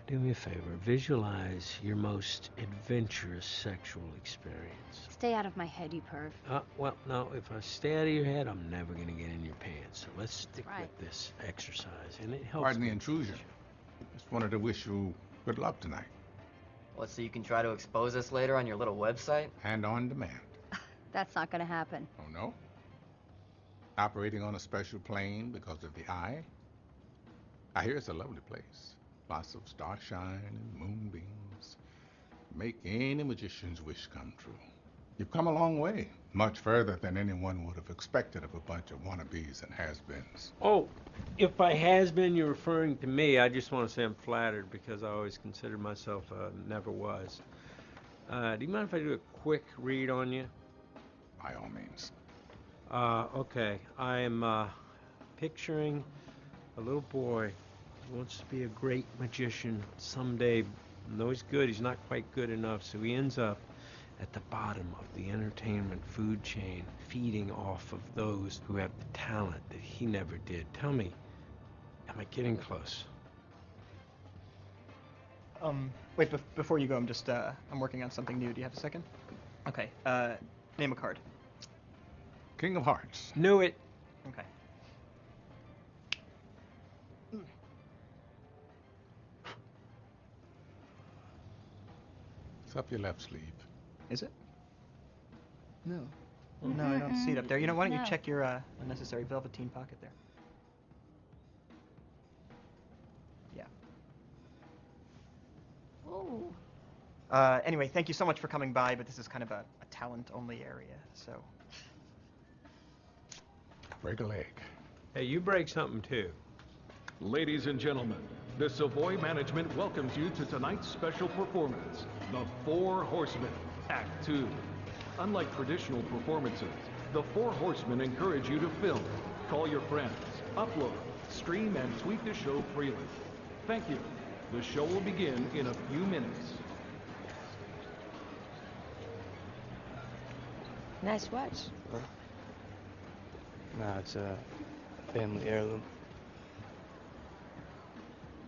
Do me a favor, visualize your most adventurous sexual experience. Stay out of my head, you perv. Well, no, if I stay out of your head, I'm never going to get in your pants. So let's stick Right. with this exercise, and it helps. Pardon the intrusion. Just wanted to wish you good luck tonight. What, so you can try to expose us later on your little website? And on demand. That's not gonna happen. Oh, no? Operating on a special plane because of the Eye? I hear it's a lovely place. Lots of starshine and moonbeams. Make any magician's wish come true. You've come a long way. Much further than anyone would have expected of a bunch of wannabes and has-beens. Oh, if by has been you're referring to me, I just want to say I'm flattered because I always considered myself never was. Do you mind if I do a quick read on you? By all means. Okay. I'm picturing A little boy wants to be a great magician someday. And though he's good, he's not quite good enough, so he ends up at the bottom of the entertainment food chain, feeding off of those who have the talent that he never did. Tell me, am I getting close? Wait, before you go, I'm working on something new. Do you have a second? Okay, name a card. King of Hearts. Knew it. Okay. It's up your left sleeve. Is it? No. No, I don't see it up there. You know, why don't No. you check your unnecessary velveteen pocket there? Yeah. Ooh. Anyway, thank you so much for coming by, but this is kind of a talent-only area, so... Break a leg. Hey, you break something too. Ladies and gentlemen, the Savoy Management welcomes you to tonight's special performance, The Four Horsemen, Act 2. Unlike traditional performances, the Four Horsemen encourage you to film, call your friends, upload, stream, and tweet the show freely. Thank you. The show will begin in a few minutes. Nice watch. No, it's a family heirloom.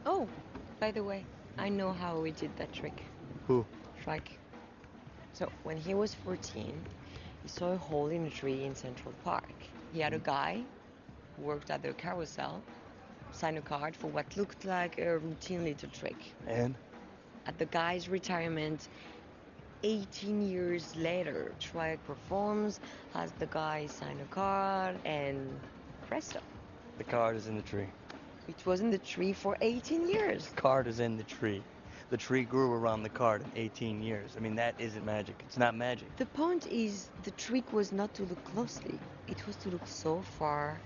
Oh, by the way, I know how we did that trick. Who? Shrike. So, when he was 14, he saw a hole in a tree in Central Park. He had a guy who worked at the carousel, sign a card for what looked like a routine little trick. And? At the guy's retirement, 18 years later, Shrike performs, has the guy sign a card, and presto. The card is in the tree. It was in the tree for 18 years. The card is in the tree. The tree grew around the card in 18 years. I mean, that isn't magic. It's not magic. The point is, the trick was not to look closely. It was to look so far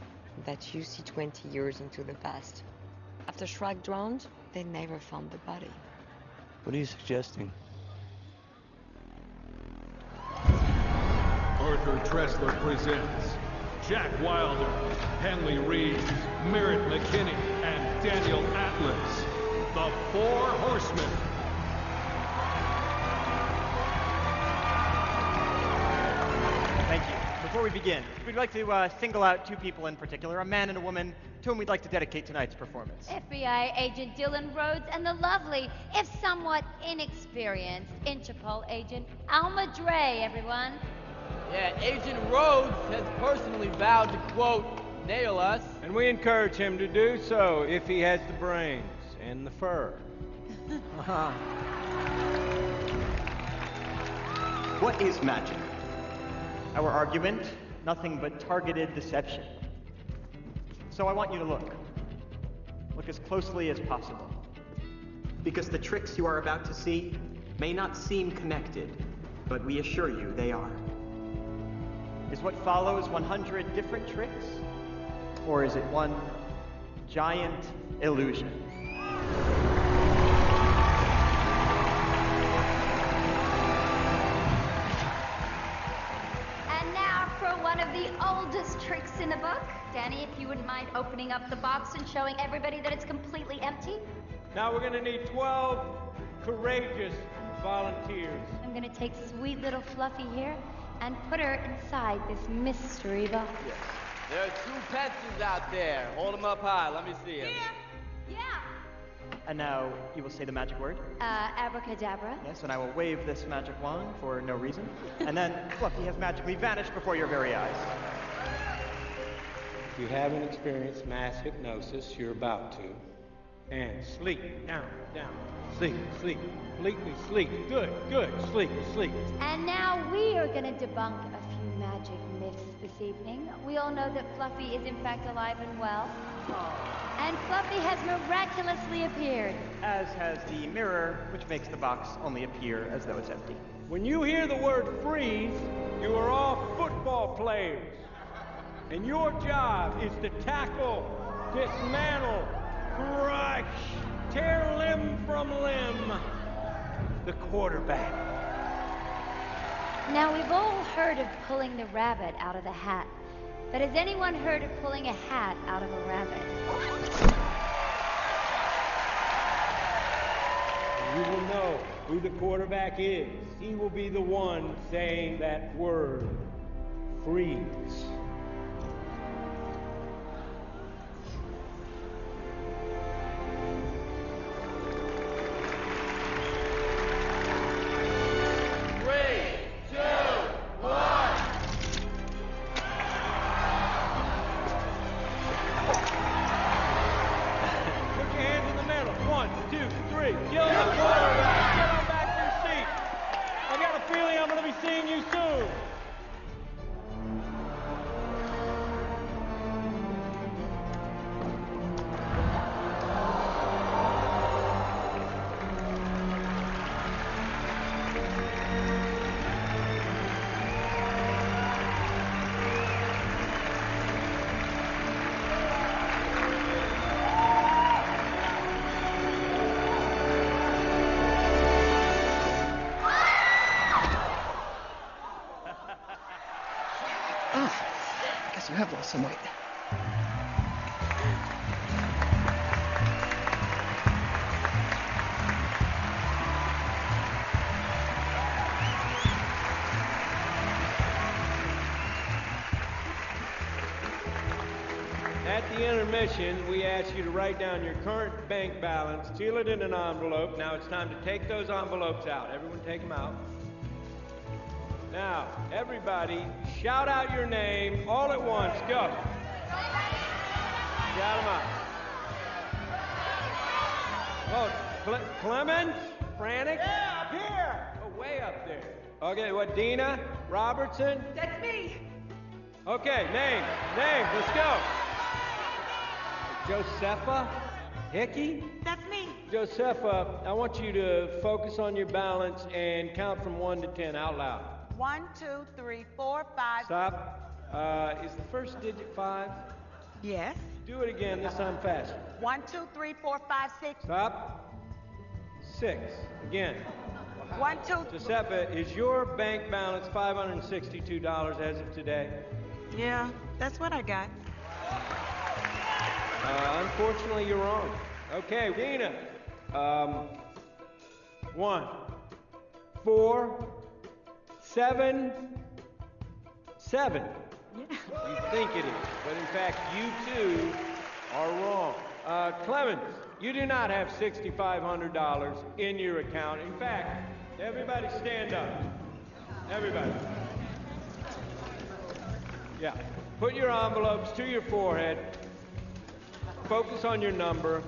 that you see 20 years into the past. After Shrike drowned, they never found the body. What are you suggesting? Arthur Tressler presents Jack Wilder, Henley Reeves, Merritt McKinney, and Daniel Atlas, The Four Horsemen. Thank you. Before we begin, we'd like to single out two people in particular, a man and a woman, to whom we'd like to dedicate tonight's performance. FBI agent Dylan Rhodes and the lovely, if somewhat inexperienced, Interpol agent Alma Dre, everyone. Yeah, Agent Rhodes has personally vowed to, quote, nail us. And we encourage him to do so if he has the brains and the fur. What is magic? Our argument, nothing but targeted deception. So I want you to look. Look as closely as possible. Because the tricks you are about to see may not seem connected, but we assure you they are. Is what follows 100 different tricks? Or is it one giant illusion? And now for one of the oldest tricks in the book. Danny, if you wouldn't mind opening up the box and showing everybody that it's completely empty. Now we're gonna need 12 courageous volunteers. I'm gonna take sweet little Fluffy here and put her inside this mystery box. There are two pencils out there. Hold them up high. Let me see them. Yeah. And now you will say the magic word. Abracadabra. Yes, and I will wave this magic wand for no reason. And then Fluffy has magically vanished before your very eyes. If you haven't experienced mass hypnosis, you're about to. And sleep, down, sleep, completely sleep. Good, sleep. And now we are going to debunk a few magic myths this evening. We all know that Fluffy is in fact alive and well. And Fluffy has miraculously appeared. As has the mirror, which makes the box only appear as though it's empty. When you hear the word freeze, you are all football players. And your job is to tackle, dismantle, crush, tear limb from limb the quarterback. Now we've all heard of pulling the rabbit out of the hat. But has anyone heard of pulling a hat out of a rabbit? who the quarterback is. He will be the one saying that word, freeze. You have lost some weight. At the intermission, we ask you to write down your current bank balance, seal it in an envelope. Now it's time to take those envelopes out. Everyone take them out. Now, everybody, shout out your name all at once. Go. Shout them out. Oh, Clemens? Frantic? Yeah, up here. Oh, way up there. Okay, what, Dina? Robertson? That's me. Okay, names, let's go. Josepha Hickey? That's me. Josepha, I want you to focus on your balance and count from 1 to 10 out loud. 1, 2, 3, 4, 5. Stop. Is the first digit 5? Yes. Do it again, this time fast. 1, 2, 3, 4, 5, 6. Stop. 6. Again. 1, 2. Josepha, is your bank balance $562 as of today? Yeah, that's what I got. Unfortunately, you're wrong. Okay, Dina. 1, 4, 7. Yeah. You think it is, but in fact, you too are wrong. Clemens, you do not have $6,500 in your account. In fact, everybody stand up. Everybody. Yeah. Put your envelopes to your forehead. Focus on your number.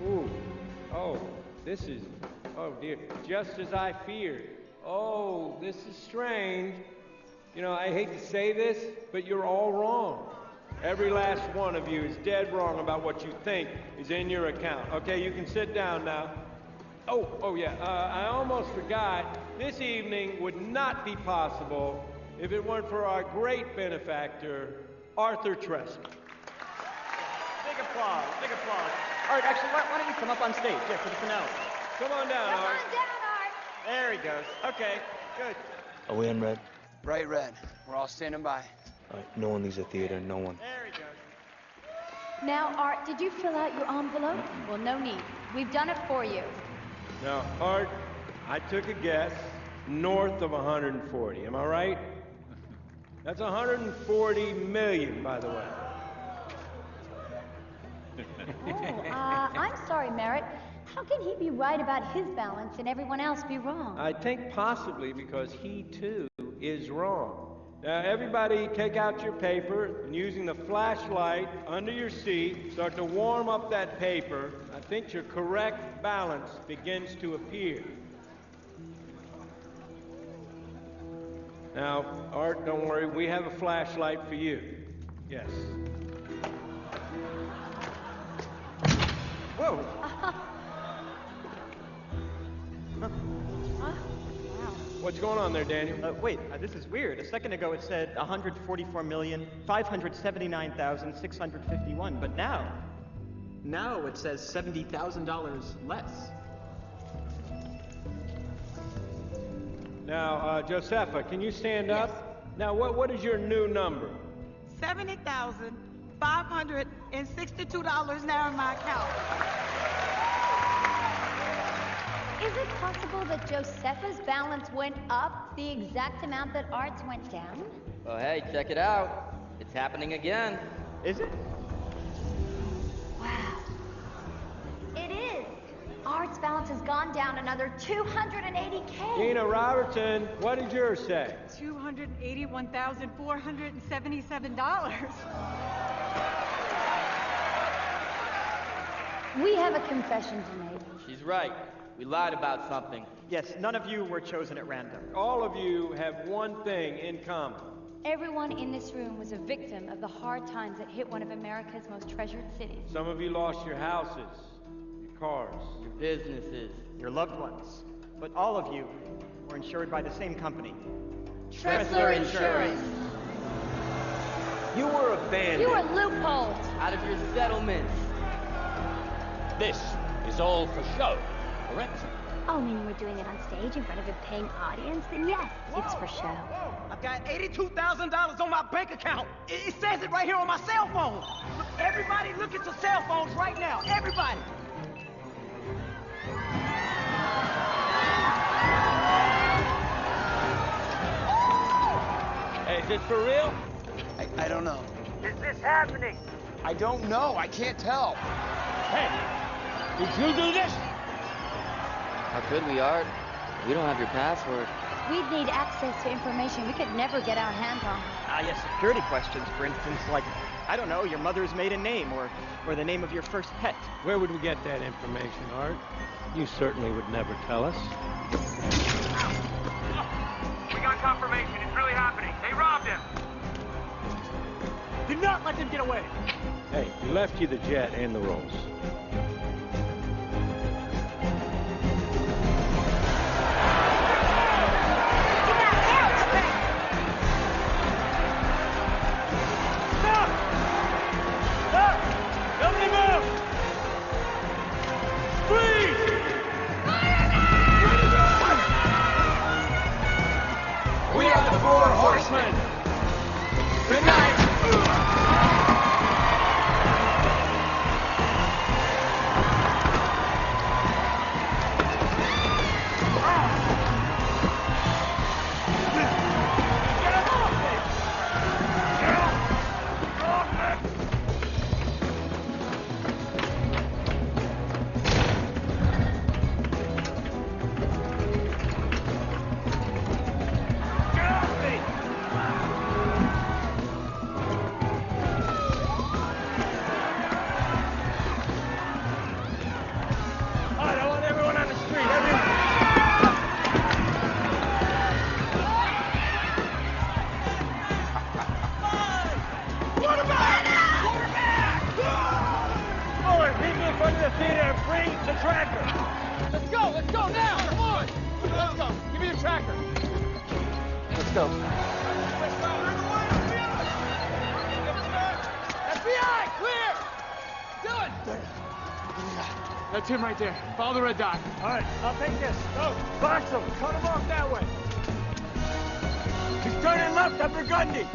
Ooh. Oh, this is, oh dear, just as I feared. Oh, this is strange. You know, I hate to say this, but you're all wrong. Every last one of you is dead wrong about what you think is in your account. Okay, you can sit down now. Oh yeah, I almost forgot. This evening would not be possible if it weren't for our great benefactor, Arthur Tresky. Big applause, big applause. Art, actually, why don't you come up on stage? Yeah, for the finale. Come on down, Come Art. on down, Art. There he goes. Okay, good. Are we in red? Bright red. We're all standing by. All right, no one leaves the theater, no one. There he goes. Now, Art, did you fill out your envelope? Well, no need. We've done it for you. Now, Art, I took a guess north of 140. Am I right? That's 140 million, by the way. I'm sorry, Merritt. How can he be right about his balance and everyone else be wrong? I think possibly because he too is wrong. Now, everybody take out your paper and using the flashlight under your seat, start to warm up that paper. I think your correct balance begins to appear. Now, Art, don't worry, we have a flashlight for you. Yes. Whoa. What's going on there, Daniel? Wait, this is weird. A second ago it said 144,579,651, but now it says $70,000 less. Now, Josepha, can you stand up? Now, what is your new number? $70,562 now in my account. Is it possible that Josefa's balance went up the exact amount that Art's went down? Well, hey, check it out. It's happening again. Is it? Wow. It is. Art's balance has gone down another $280K. Gina Robertson, what did yours say? $281,477. We have a confession to make. She's right. We lied about something. Yes, none of you were chosen at random. All of you have one thing in common. Everyone in this room was a victim of the hard times that hit one of America's most treasured cities. Some of you lost your houses, your cars, your businesses, your loved ones. But all of you were insured by the same company. Tressler Insurance. You were abandoned. You were loopholed. Out of your settlements. This is all for show, correct? Oh, meaning we're doing it on stage in front of a paying audience? Then yes, it's for show. I've got $82,000 on my bank account. It says it right here on my cell phone. Look, everybody look at your cell phones right now. Everybody. Hey, is this for real? I don't know. Is this happening? I don't know. I can't tell. Hey, did you do this? How could we, Art? We don't have your password. We'd need access to information we could never get our hands on. Yes, security questions, for instance, like, I don't know, your mother's maiden name, or the name of your first pet. Where would we get that information, Art? You certainly would never tell us. We got confirmation. It's really happening. They robbed him. Do not let them get away. Hey, we left you the jet and the rolls. Good night. That's him right there. Follow the red dot. All right, I'll take this. Go. Box him. Cut him off that way. He's turning left up Burgundy.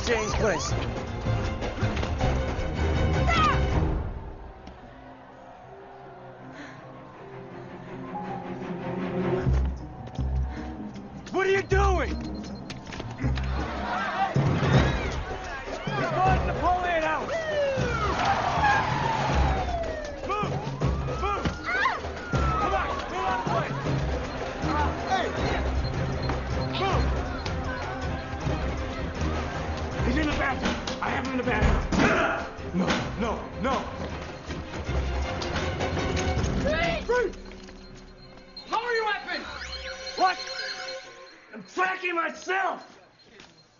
exchange place. What are you doing? He's going Napoleon out. Move! Move! Come on, move out of the way. Hey! Move! He's in the bathroom. I have him in the bathroom. No, no, no. Freeze! Lower your weapon! What? I'm tracking myself!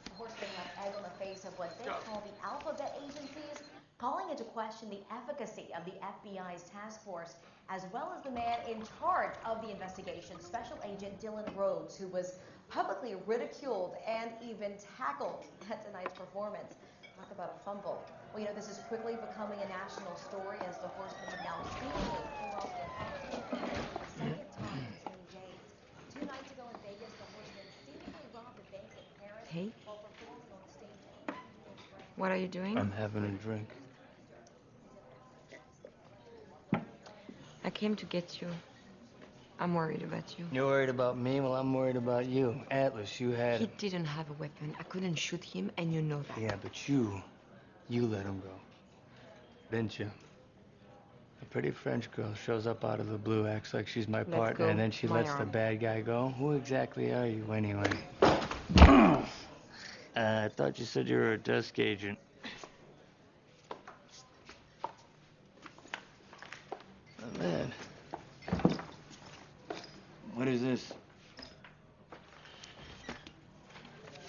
The horsemen have egg on the face of what they call the alphabet agencies, calling into question the efficacy of the FBI's task force, as well as the man in charge of the investigation, Special Agent Dylan Rhodes, who was publicly ridiculed and even tackled at tonight's performance. Talk about a fumble. Well, you know, this is quickly becoming a national story as the horsemen have now seemingly pulled off the impossible for the second time in 10 days. 2 nights ago in Vegas, the horsemen seemingly robbed a bank in Paris Hey. while performing on stage at the What are you doing? I'm having a drink. I came to get you. I'm worried about you. You're worried about me? Well, I'm worried about you. Atlas, you had He him. didn't have a weapon. I couldn't shoot him, and you know that. Yeah, but you let him go. Didn't you? A pretty French girl shows up out of the blue, acts like she's my Let's partner, go. and then she My lets the arm. bad guy go. Who exactly are you, anyway? I thought you said you were a desk agent. Oh, man. What is this?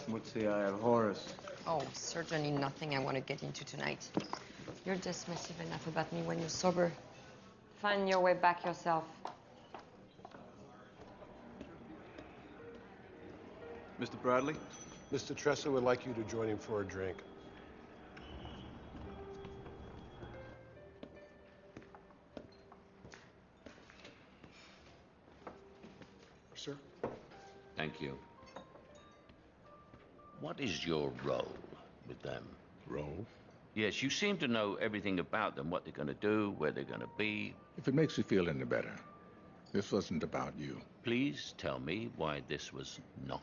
What's the Eye of Horus? Oh, certainly nothing I want to get into tonight. You're dismissive enough about me when you're sober. Find your way back yourself. Mr. Bradley? Mr. Tressa would like you to join him for a drink. Sir? Thank you. What is your role with them? Role? Yes, you seem to know everything about them, what they're going to do, where they're going to be. If it makes you feel any better, this wasn't about you. Please tell me why this was not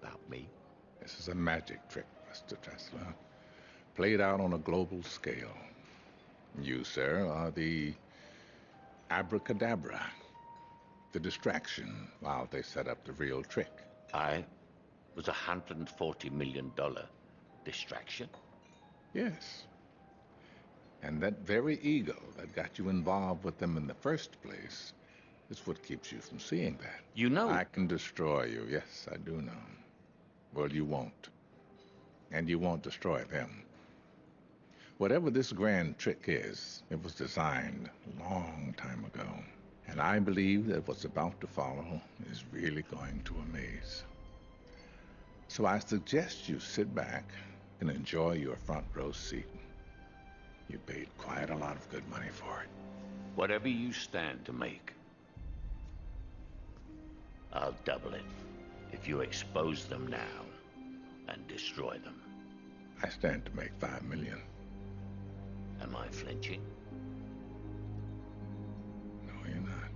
about me. This is a magic trick, Mr. Tesla. Played out on a global scale. You, sir, are the abracadabra, the distraction, while they set up the real trick. I was a $140 million distraction. Yes. And that very ego that got you involved with them in the first place is what keeps you from seeing that. You know... I can destroy you. Yes, I do know. Well, you won't. And you won't destroy them. Whatever this grand trick is, it was designed a long time ago. And I believe that what's about to follow is really going to amaze. So I suggest you sit back and enjoy your front row seat. You paid quite a lot of good money for it. Whatever you stand to make, I'll double it if you expose them now and destroy them. I stand to make $5 million. Am I flinching? No, you're not.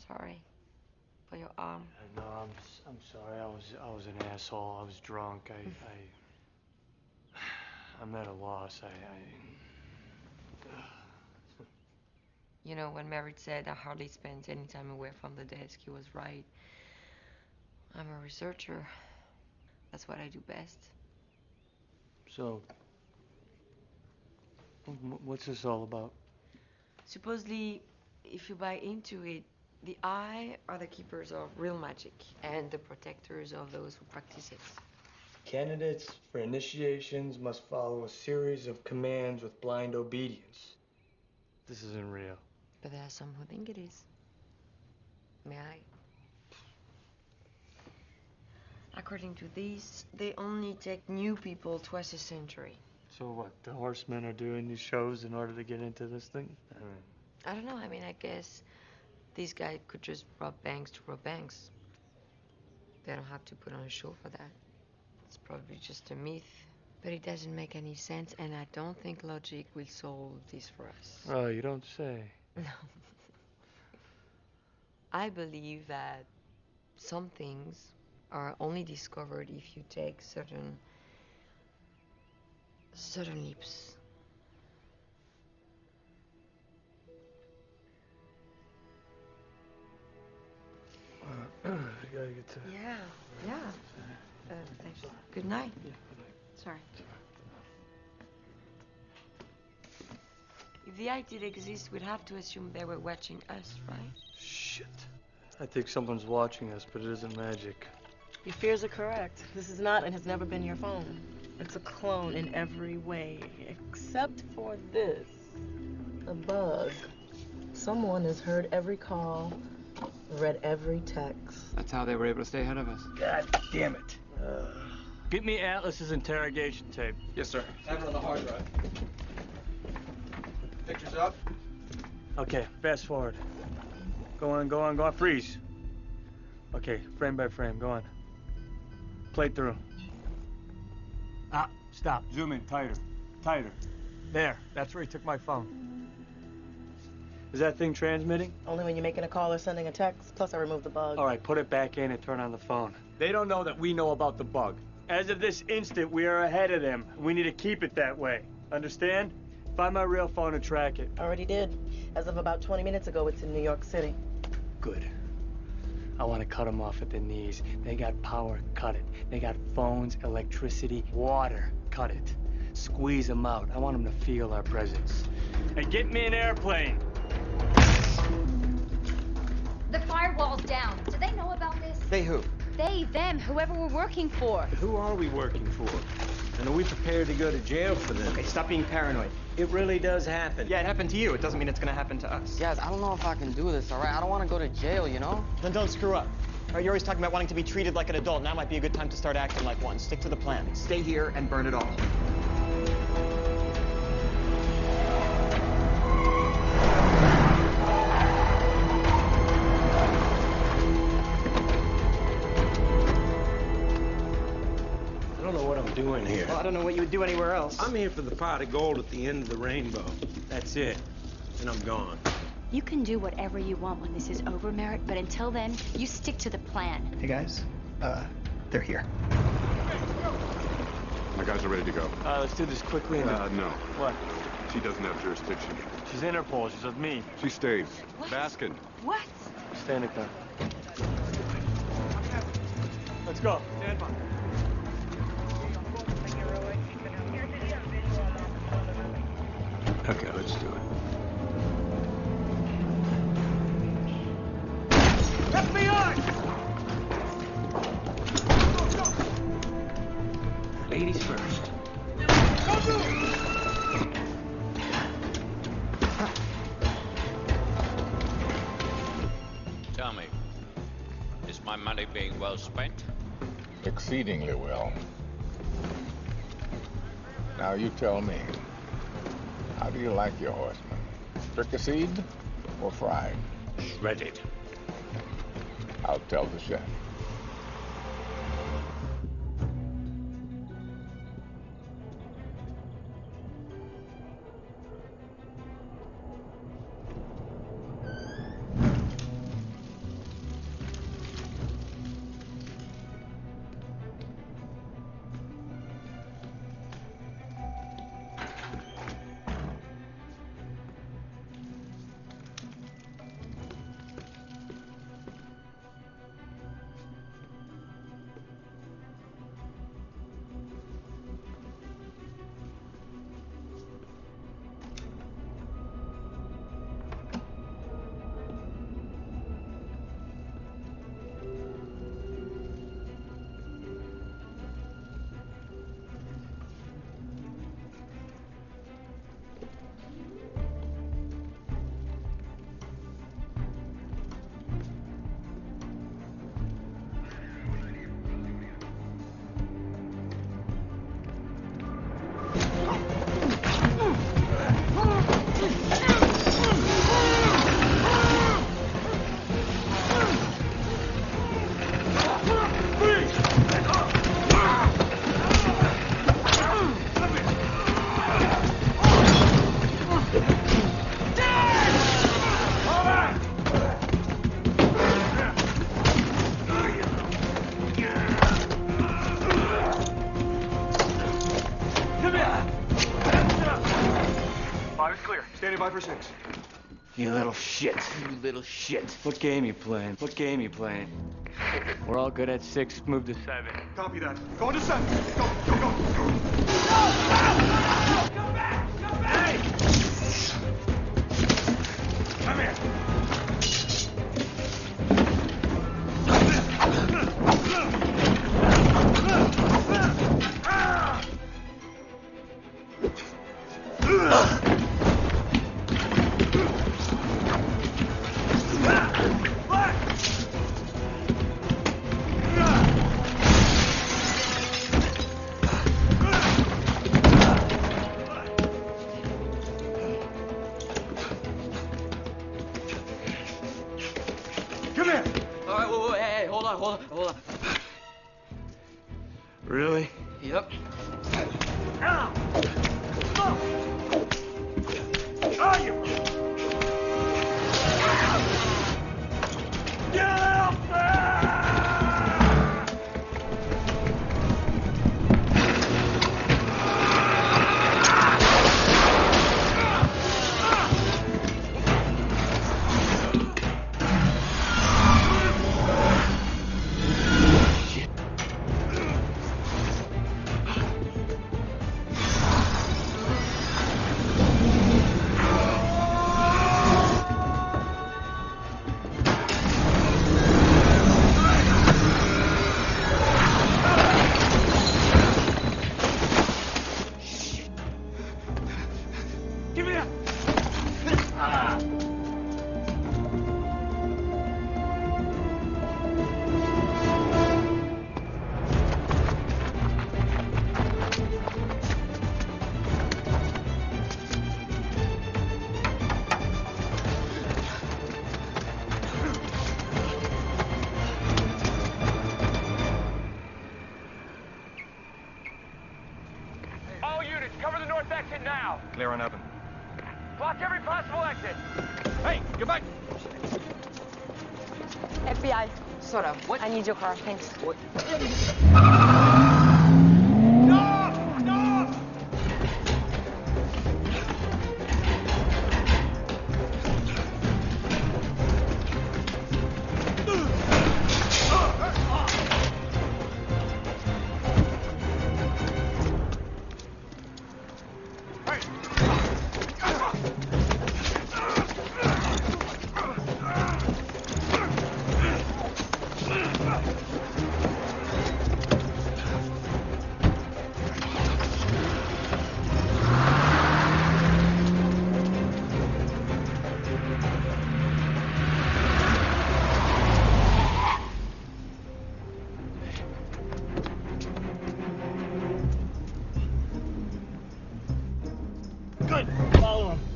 sorry for your arm. No, I'm sorry. I was an asshole. I was drunk. I'm at a loss. You know, when Merritt said I hardly spent any time away from the desk, he was right. I'm a researcher. That's what I do best. So, what's this all about? Supposedly, if you buy into it, the Eye are the keepers of real magic and the protectors of those who practice it. Candidates for initiations must follow a series of commands with blind obedience. This isn't real. But there are some who think it is. May I? According to these, they only take new people twice a century. So what, the horsemen are doing these shows in order to get into this thing? I don't know. I mean, I guess these guys could just rob banks to rob banks. They don't have to put on a show for that. It's probably just a myth. But it doesn't make any sense, and I don't think logic will solve this for us. Oh, you don't say. No. I believe that some things are only discovered if you take certain leaps. I gotta get to... Yeah. Thanks. Good night. Yeah, good night. Sorry. If the eye did exist, we'd have to assume they were watching us, right? Shit. I think someone's watching us, but it isn't magic. Your fears are correct. This is not and has never been your phone. It's a clone in every way, except for this. A bug. Someone has heard every call, read every text. That's how they were able to stay ahead of us. God damn it. Get me Atlas's interrogation tape. Yes, sir. Have it on the hard drive. Pictures up? Okay, fast forward. Go on, freeze. Okay, frame by frame, go on. Play through. Ah, stop. Zoom in, tighter. There, that's where he took my phone. Is that thing transmitting? Only when you're making a call or sending a text, plus I removed the bug. All right, put it back in and turn on the phone. They don't know that we know about the bug. As of this instant, we are ahead of them. We need to keep it that way. Understand? Find my real phone and track it. Already did. As of about 20 minutes ago, it's in New York City. Good. I want to cut them off at the knees. They got power, cut it. They got phones, electricity, water, cut it. Squeeze them out. I want them to feel our presence. And get me an airplane. The firewall's down. Do they know about this? They who? They, them, whoever we're working for. Who are we working for? And are we prepared to go to jail for this? Okay, stop being paranoid. It really does happen. Yeah, it happened to you. It doesn't mean it's gonna happen to us. Guys, I don't know if I can do this, all right? I don't want to go to jail, you know? Then don't screw up. All right, you're always talking about wanting to be treated like an adult. Now might be a good time to start acting like one. Stick to the plan. Stay here and burn it all. I don't know what I'm doing here. Well, I don't know what you would do anywhere else. I'm here for the pot of gold at the end of the rainbow. That's it. And I'm gone. You can do whatever you want when this is over, Merritt, but until then, you stick to the plan. Hey, guys. They're here. My guys are ready to go. Let's do this quickly. No. What? She doesn't have jurisdiction. She's Interpol. She's with me. She stays. What? Baskin. What? Stay in the car. Let's go. Stand by. Okay, let's do it. FBI! Ladies first. Tell me, is my money being well spent? Exceedingly well. Now you tell me, how do you like your horsemen? Fricasseed or fried? Shredded. I'll tell the chef. for 6. You little shit. You little shit. What game you playing? What game you playing? We're all good at 6. Move to 7. Copy that. Going to 7. Go, go, go. Come back! Come back! Hey! Come here. Hold on. Really? Yep. Now! Come on! You! Get out there! Clear on open. Block every possible exit. Hey, get back! FBI. Sora, what? I need your car, thanks. What?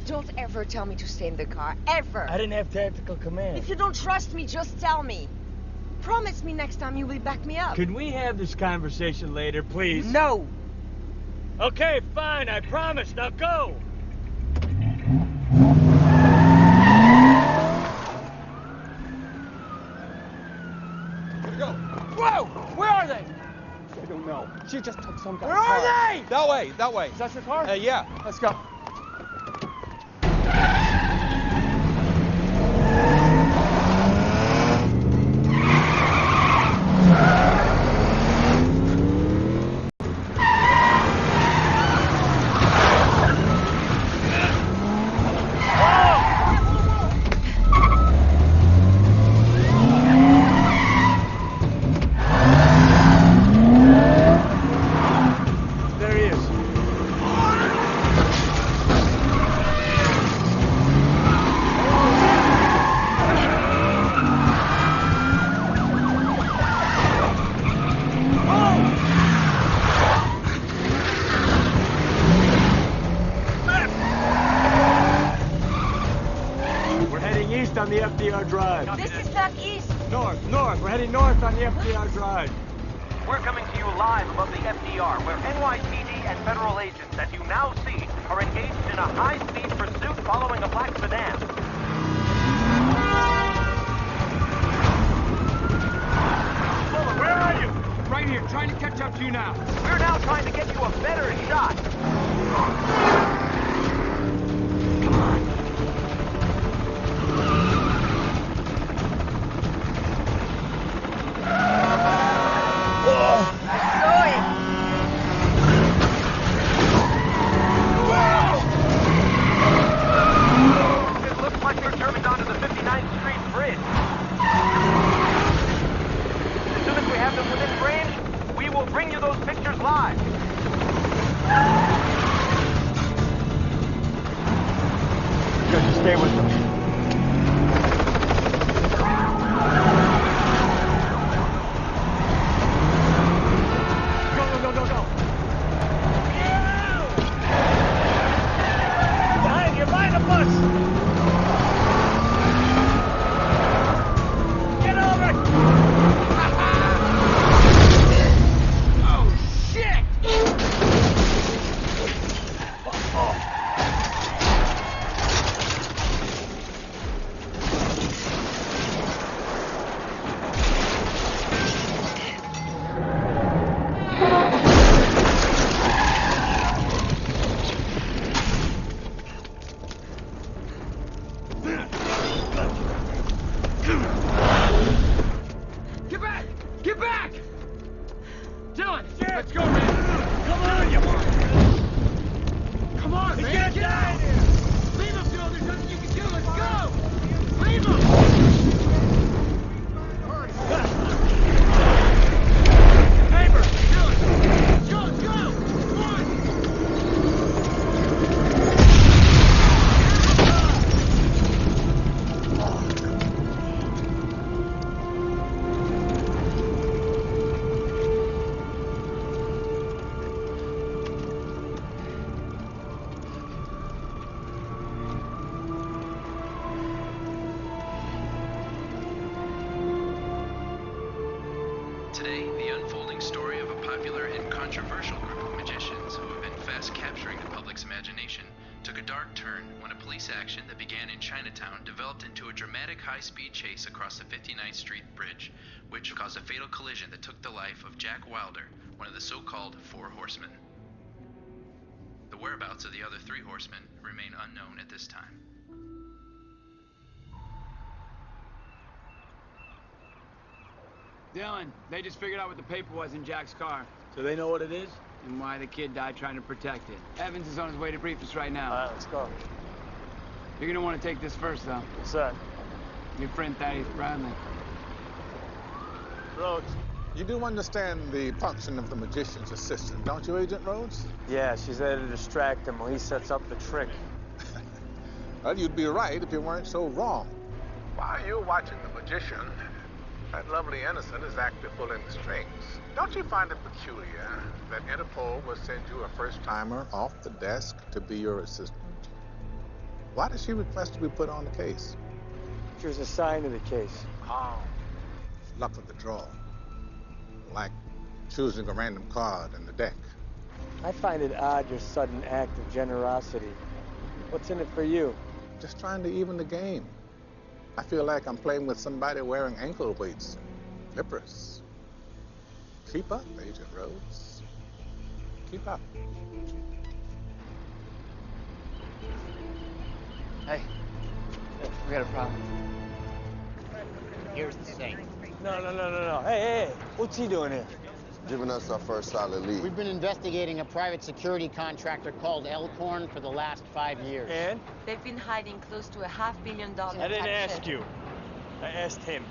Don't ever tell me to stay in the car, ever. I didn't have tactical command. If you don't trust me, just tell me. Promise me next time you will back me up. Can we have this conversation later, please? No. Okay, fine, I promise. Now go! Where'd go? Whoa! Where are they? I don't know. She just took some guy's Where are car. they? That way, that way. Is that your car? Yeah. Let's go. On the FDR Drive. This is not east. North. We're heading north on the FDR Drive. We're coming to you live above the FDR, where NYPD and federal agents, as you now see, are engaged in a high-speed pursuit following a black sedan. Fuller, where are you? Right here, trying to catch up to you now. We're now trying to get you a better shot. Come on. have them within range, we will bring you those pictures live. Just stay with them. Today, the unfolding story of a popular and controversial group of magicians who have been fast capturing the public's imagination took a dark turn when a police action that began in Chinatown developed into a dramatic high-speed chase across the 59th Street Bridge, which caused a fatal collision that took the life of Jack Wilder, one of the so-called Four Horsemen. The whereabouts of the other three horsemen remain unknown at this time. Dylan, they just figured out what the paper was in Jack's car. So they know what it is? And why the kid died trying to protect it. Evans is on his way to brief us right now. All right, let's go. You're gonna want to take this first, though. What's that? Your friend Thaddeus Bradley. Rhodes, you do understand the function of the magician's assistant, don't you, Agent Rhodes? Yeah, she's there to distract him while he sets up the trick. Well, you'd be right if you weren't so wrong. While you're watching the magician, that lovely innocent is actually pulling the strings. Don't you find it peculiar that Interpol will send you a first-timer off the desk to be your assistant? Why did she request to be put on the case? She was assigned to the case. Oh, luck of the draw. Like choosing a random card in the deck. I find it odd, your sudden act of generosity. What's in it for you? Just trying to even the game. I feel like I'm playing with somebody wearing ankle weights. Flippers. Keep up, Agent Rhodes. Keep up. Hey, we got a problem. Here's the safe. No. Hey, what's he doing here? Giving us our first solid lead. We've been investigating a private security contractor called Elkhorn for the last 5 years. And? They've been hiding close to $500 million. I didn't ask you. I asked him.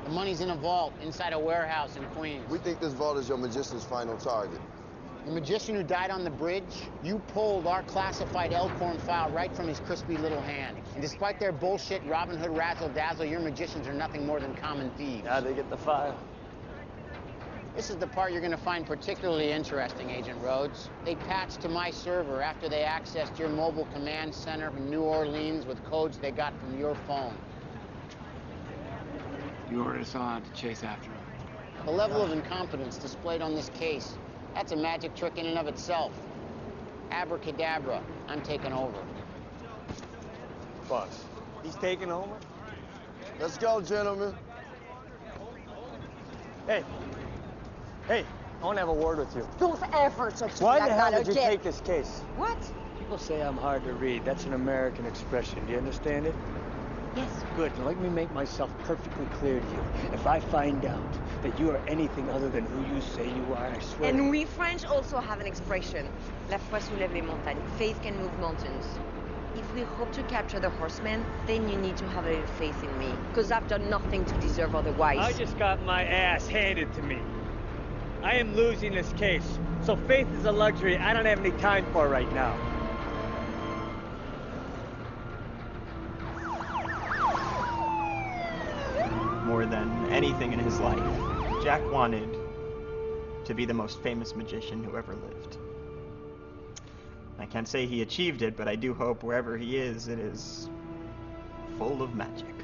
The money's in a vault inside a warehouse in Queens. We think this vault is your magician's final target. The magician who died on the bridge, you pulled our classified Elkhorn file right from his crispy little hand. And despite their bullshit Robin Hood razzle-dazzle, your magicians are nothing more than common thieves. How'd they get the file? This is the part you're going to find particularly interesting, Agent Rhodes. They patched to my server after they accessed your mobile command center in New Orleans with codes they got from your phone. You ordered us all out to chase after him. The level of incompetence displayed on this case, that's a magic trick in and of itself. Abracadabra, I'm taking over. Boss, he's taking over? Let's go, gentlemen. Hey, I want to have a word with you. Don't ever touch Why that the hell guy did you again. take this case? What? People say I'm hard to read. That's an American expression. Do you understand it? Yes. Good. Now let me make myself perfectly clear to you. If I find out that you are anything other than who you say you are, I swear... And we French also have an expression. La foi soulève les montagnes. Faith can move mountains. If we hope to capture the Horseman, then you need to have a little faith in me. Because I've done nothing to deserve otherwise. I just got my ass handed to me. I am losing this case, so faith is a luxury I don't have any time for right now. More than anything in his life, Jack wanted to be the most famous magician who ever lived. I can't say he achieved it, but I do hope wherever he is, it is full of magic.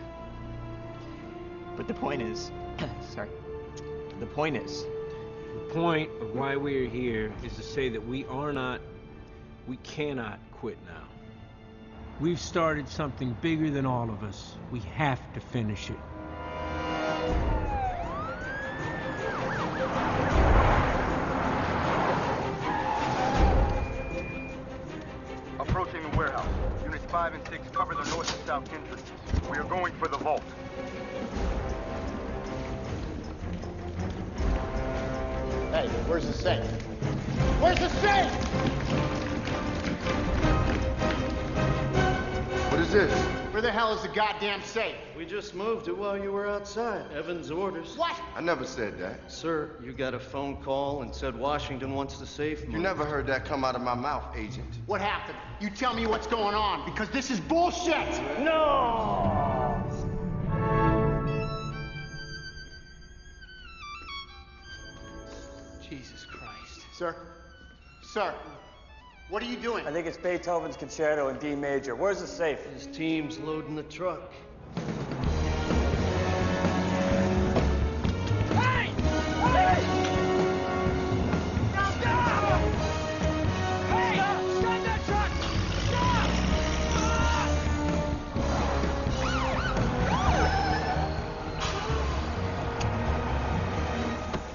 But the point is, sorry, the point is, The point of why we are here is to say that we cannot quit now. We've started something bigger than all of us. We have to finish it. Approaching the warehouse. Units 5 and 6 cover the north and south entrances. We are going for the vault. Hey, where's the safe? Where's the safe? What is this? Where the hell is the goddamn safe? We just moved it while you were outside. Evan's orders. What? I never said that. Sir, you got a phone call and said Washington wants the safe moved. You never heard that come out of my mouth, Agent. What happened? You tell me what's going on, because this is bullshit! No! Jesus Christ. Sir? Sir? What are you doing? I think it's Beethoven's Concerto in D major. Where's the safe? His team's loading the truck. Hey! Hey! Now stop! Hey! Stop that truck!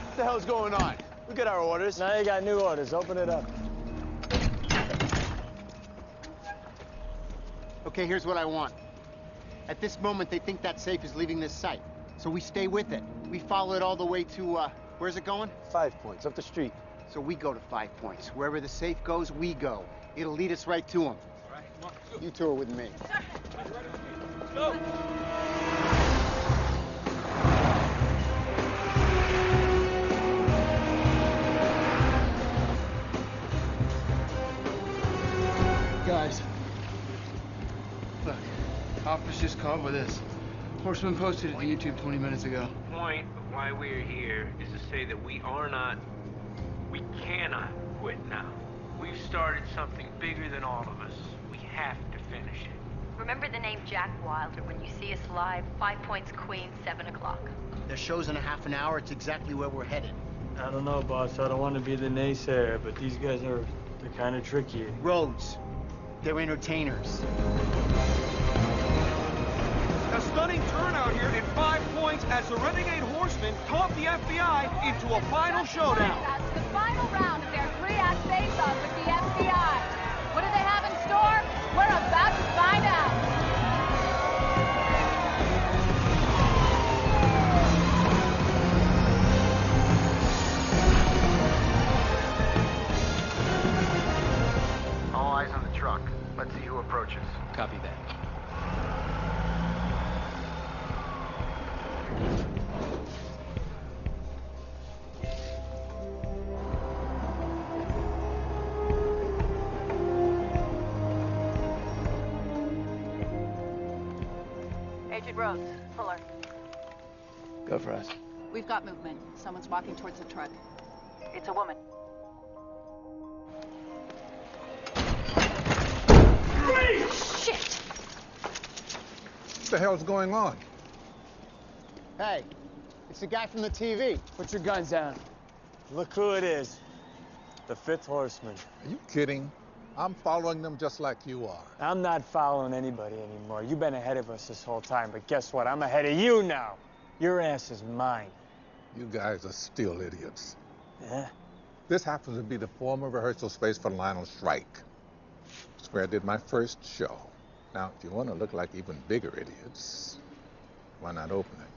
What the hell's going on? We got our orders. Now you got new orders. Open it up. Okay, here's what I want. At this moment, they think that safe is leaving this site. So we stay with it. We follow it all the way to, where's it going? 5 Points, up the street. So we go to 5 Points. Wherever the safe goes, we go. It'll lead us right to him. All right, come on. You two are with me. Let's go. Guys, look, office just called with this. Horseman posted it to YouTube 20 minutes ago. The point of why we are here is to say that we cannot quit now. We've started something bigger than all of us. We have to finish it. Remember the name Jack Wilder when you see us live, 5 Points Queen, 7 o'clock. Their show's in a half an hour. It's exactly where we're headed. I don't know, boss. I don't want to be the naysayer, but these guys they're kind of tricky. Rhodes. They're entertainers. A stunning turnout here in 5 Points as the Renegade Horsemen taunt the FBI into a final showdown. That's the final round of their 3-act face-off with the FBI. What do they have in store? We're about to find out. All eyes on the truck. Let's see who approaches. Copy that. Agent Rhodes, Fuller. Go for us. We've got movement. Someone's walking towards the truck. It's a woman. Shit! What the hell's going on? Hey, it's the guy from the TV. Put your guns down. Look who it is. The Fifth Horseman. Are you kidding? I'm following them just like you are. I'm not following anybody anymore. You've been ahead of us this whole time, but guess what? I'm ahead of you now. Your ass is mine. You guys are still idiots. Yeah? This happens to be the former rehearsal space for Lionel Strike. It's where I did my first show. Now, if you want to look like even bigger idiots, why not open it?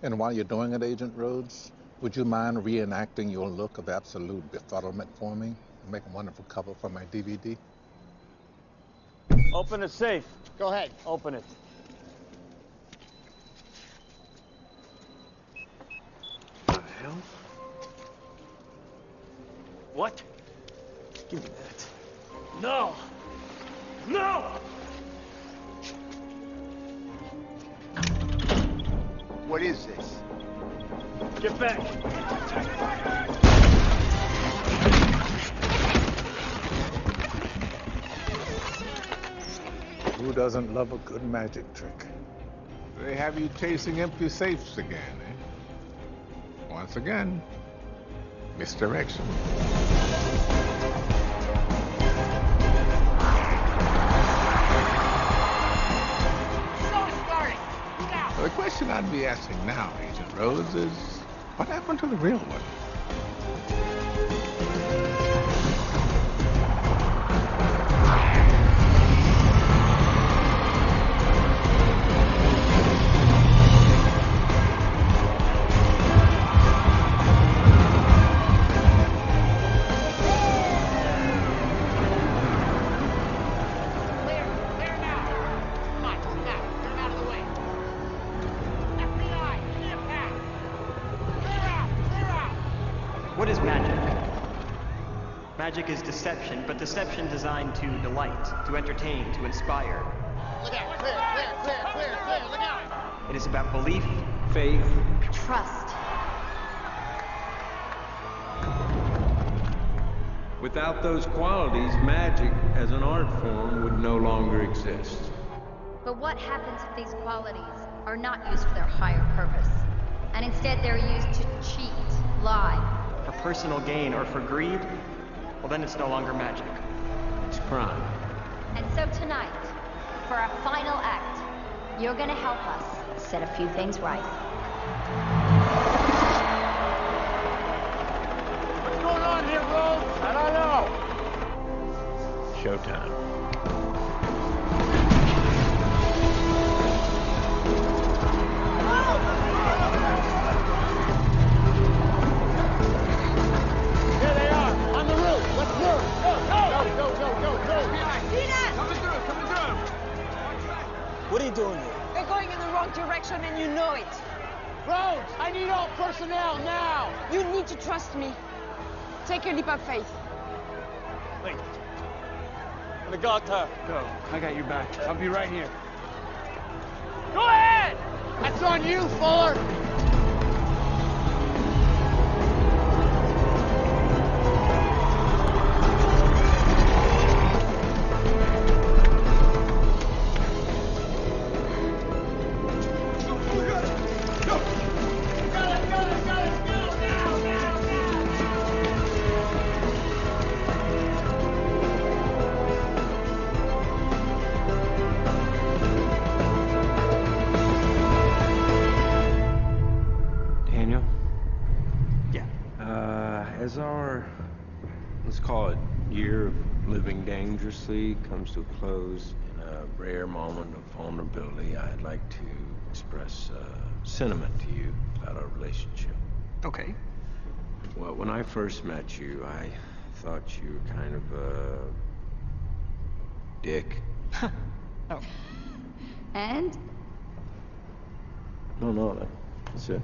And while you're doing it, Agent Rhodes, would you mind reenacting your look of absolute befuddlement for me? And make a wonderful cover for my DVD? Open the safe. Go ahead. Open it. The hell? What? Give me that. No! No! What is this? Get back! Who doesn't love a good magic trick? They have you chasing empty safes again, eh? Once again, misdirection. The question I'd be asking now, Agent Rhodes, is what happened to the real one? What is magic? Magic is deception, but deception designed to delight, to entertain, to inspire. Look out! Clear! Look out! It is about belief, faith, trust. Without those qualities, magic as an art form would no longer exist. But what happens if these qualities are not used for their higher purpose, and instead they're used to cheat, lie? For personal gain or for greed, well then it's no longer magic. It's crime. And so tonight, for our final act, you're gonna help us set a few things right. What's going on here, Rhodes? I don't know. Showtime. Here they are, on the roof. Let's move. Go. Coming through. What are you doing here? They're going in the wrong direction and you know it. Rhodes, I need all personnel now. You need to trust me. Take your leap of faith. Wait. The guard Go. I got your back. I'll be right here. Go ahead! That's on you, Fuller. Daniel? Yeah. As our, let's call it, year of living dangerously comes to a close, in a rare moment of vulnerability, I'd like to express sentiment to you about our relationship. Okay. Well, when I first met you, I thought you were kind of a dick. Oh. And? No, that's it.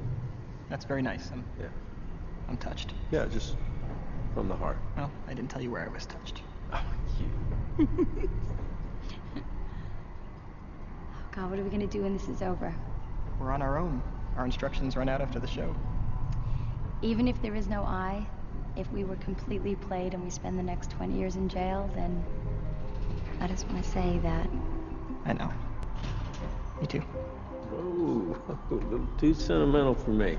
That's very nice. Yeah. I'm touched. Yeah, just from the heart. Well, I didn't tell you where I was touched. Oh, Oh God, what are we gonna do when this is over? We're on our own. Our instructions run out after the show. Even if there is no I, if we were completely played and we spend the next 20 years in jail, then I just want to say that. I know. Me too. Oh, a little too sentimental for me.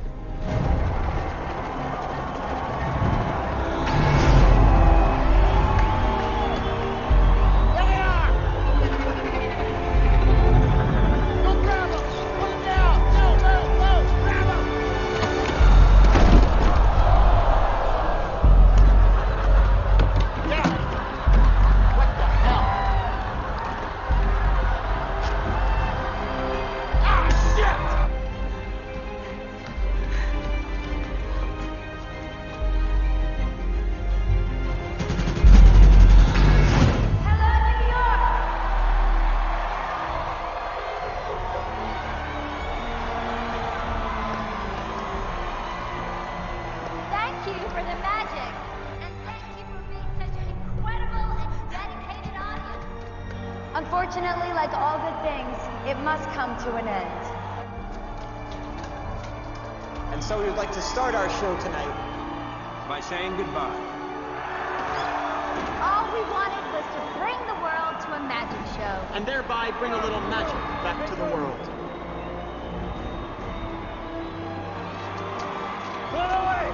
Unfortunately, like all good things, it must come to an end. And so we'd like to start our show tonight by saying goodbye. All we wanted was to bring the world to a magic show. and thereby bring a little magic back to the world. Run away!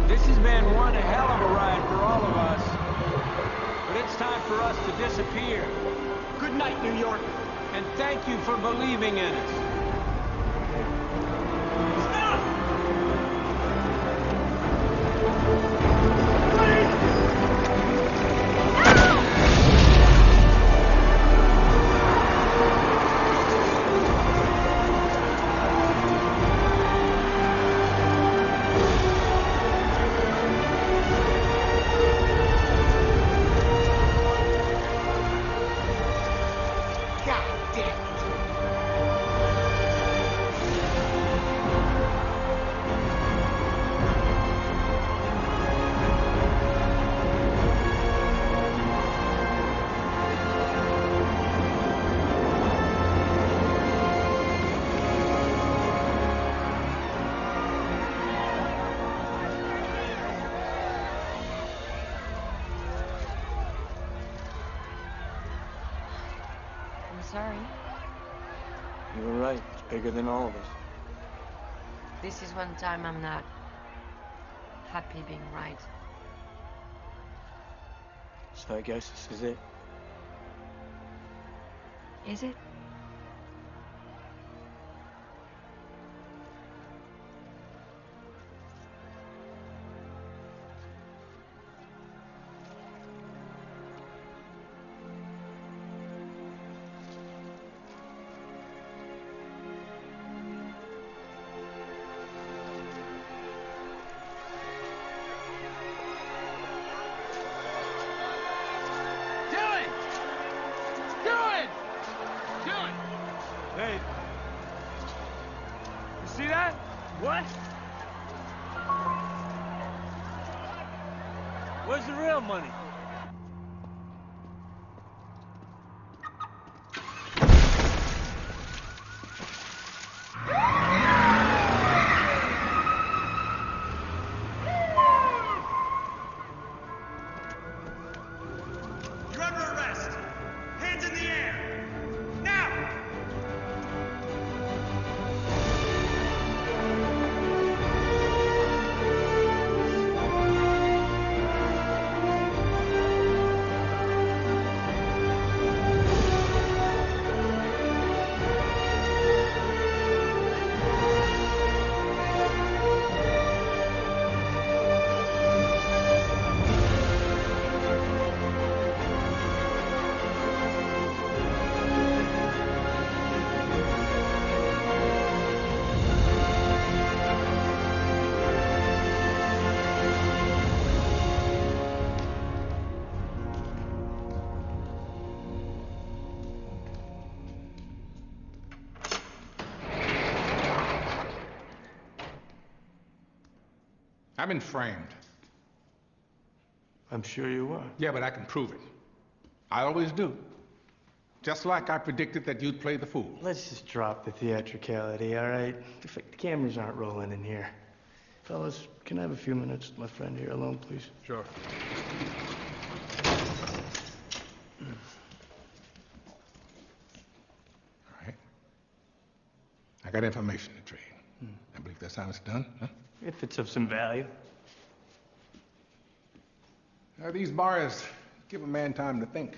This has been one hell of a ride for all of us. But it's time for us to disappear. Good night, New York. And thank you for believing in us. Sorry. You were right. It's bigger than all of us. This is one time I'm not happy being right. So I guess this is it. Is it? Hey, you see that? What? Where's the real money? You're under arrest. Hands in the air. Now! I've been framed. I'm sure you were. Yeah, but I can prove it. I always do. Just like I predicted that you'd play the fool. Let's just drop the theatricality, all right? The cameras aren't rolling in here. Fellas, can I have a few minutes with my friend here alone, please? Sure. All right. I got information to trade. I believe that's how it's done, huh? If it's of some value. Now, these bars give a man time to think.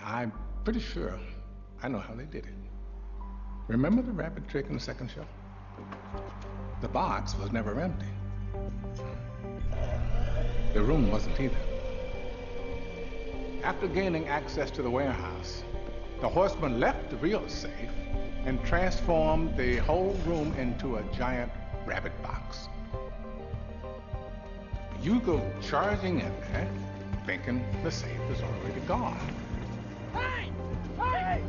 I'm pretty sure I know how they did it. Remember the rabbit trick in the second show? The box was never empty. The room wasn't either. After gaining access to the warehouse, the horseman left the real safe and transformed the whole room into a giant rabbit box. You go charging in there, thinking the safe is already gone. Hey! Hey!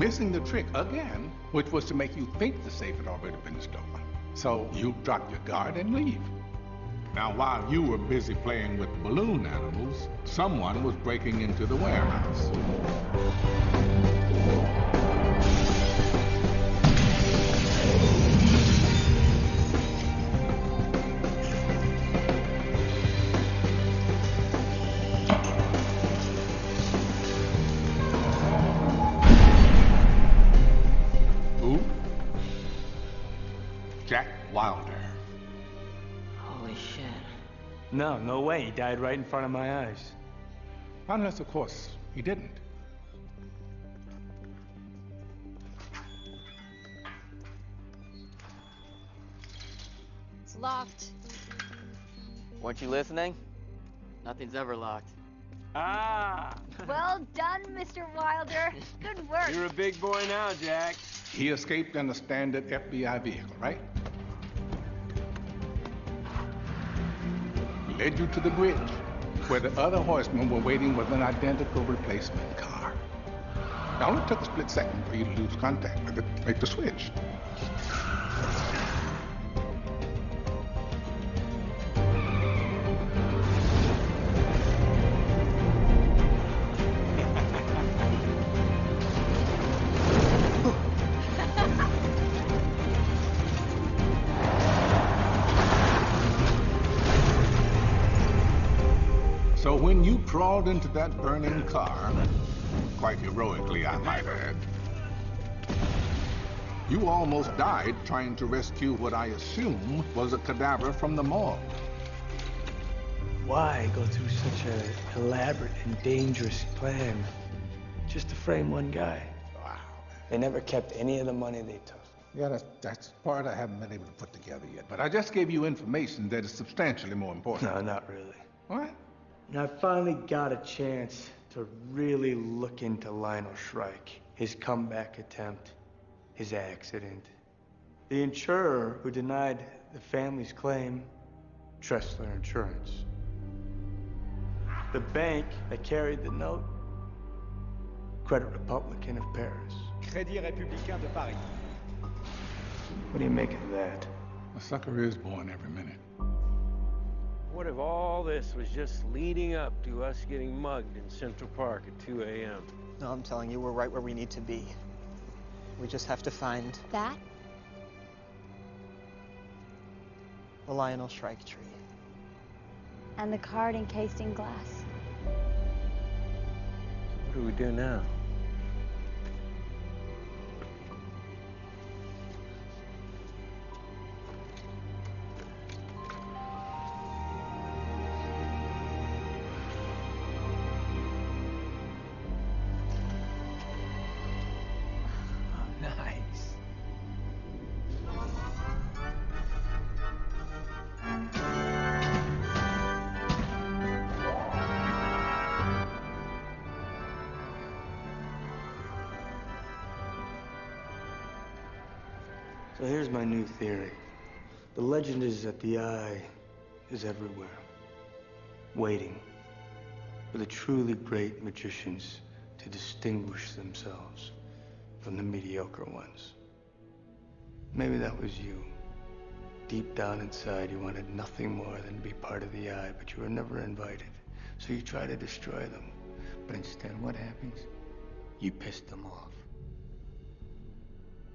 missing the trick again, which was to make you think the safe had already been stolen. So you dropped your guard and leave. Now, while you were busy playing with balloon animals, someone was breaking into the warehouse. Who? Jack Wilder. Holy shit. No, no way. He died right in front of my eyes. Unless, of course, he didn't. It's locked. Weren't you listening? Nothing's ever locked. Ah! Well done, Mr. Wilder. Good work. You're a big boy now, Jack. He escaped in a standard FBI vehicle, right? Led you to the bridge, where the other horsemen were waiting with an identical replacement car. It only took a split second for you to lose contact with it, make the switch. So when you crawled into that burning car, quite heroically I might add, you almost died trying to rescue what I assume was a cadaver from the morgue. Why go through such an elaborate and dangerous plan just to frame one guy? Wow. They never kept any of the money they took. Yeah, that's part I haven't been able to put together yet. But I just gave you information that is substantially more important. No, not really. What? And I finally got a chance to really look into Lionel Shrike, his comeback attempt, his accident. The insurer who denied the family's claim, Tressler Insurance. The bank that carried the note, Credit Republican of Paris. Crédit Républicain de Paris. What do you make of that? A sucker is born every minute. What if all this was just leading up to us getting mugged in Central Park at 2 a.m.? No, I'm telling you, we're right where we need to be. We just have to find That? the Lionel Shrike tree. And the card encased in glass. What do we do now? Nice. So here's my new theory. The legend is that the eye is everywhere, waiting for the truly great magicians to distinguish themselves from the mediocre ones. Maybe that was you. Deep down inside, you wanted nothing more than to be part of the eye, but you were never invited. So you try to destroy them. But instead, what happens? You piss them off.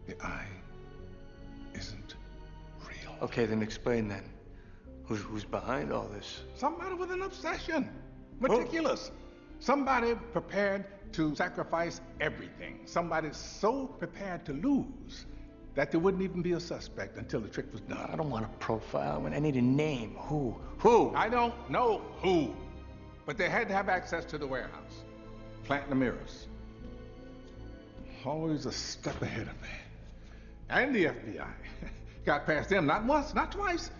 The eye isn't real. Okay, then explain then. Who's behind all this? Somebody with an obsession. Meticulous. Somebody prepared to sacrifice everything. Somebody so prepared to lose that there wouldn't even be a suspect until the trick was done. I don't want a profile. I need a name. Who? Who? I don't know who, but they had to have access to the warehouse. Plant the mirrors. Always a step ahead of me. And the FBI. Got past them not once, not twice,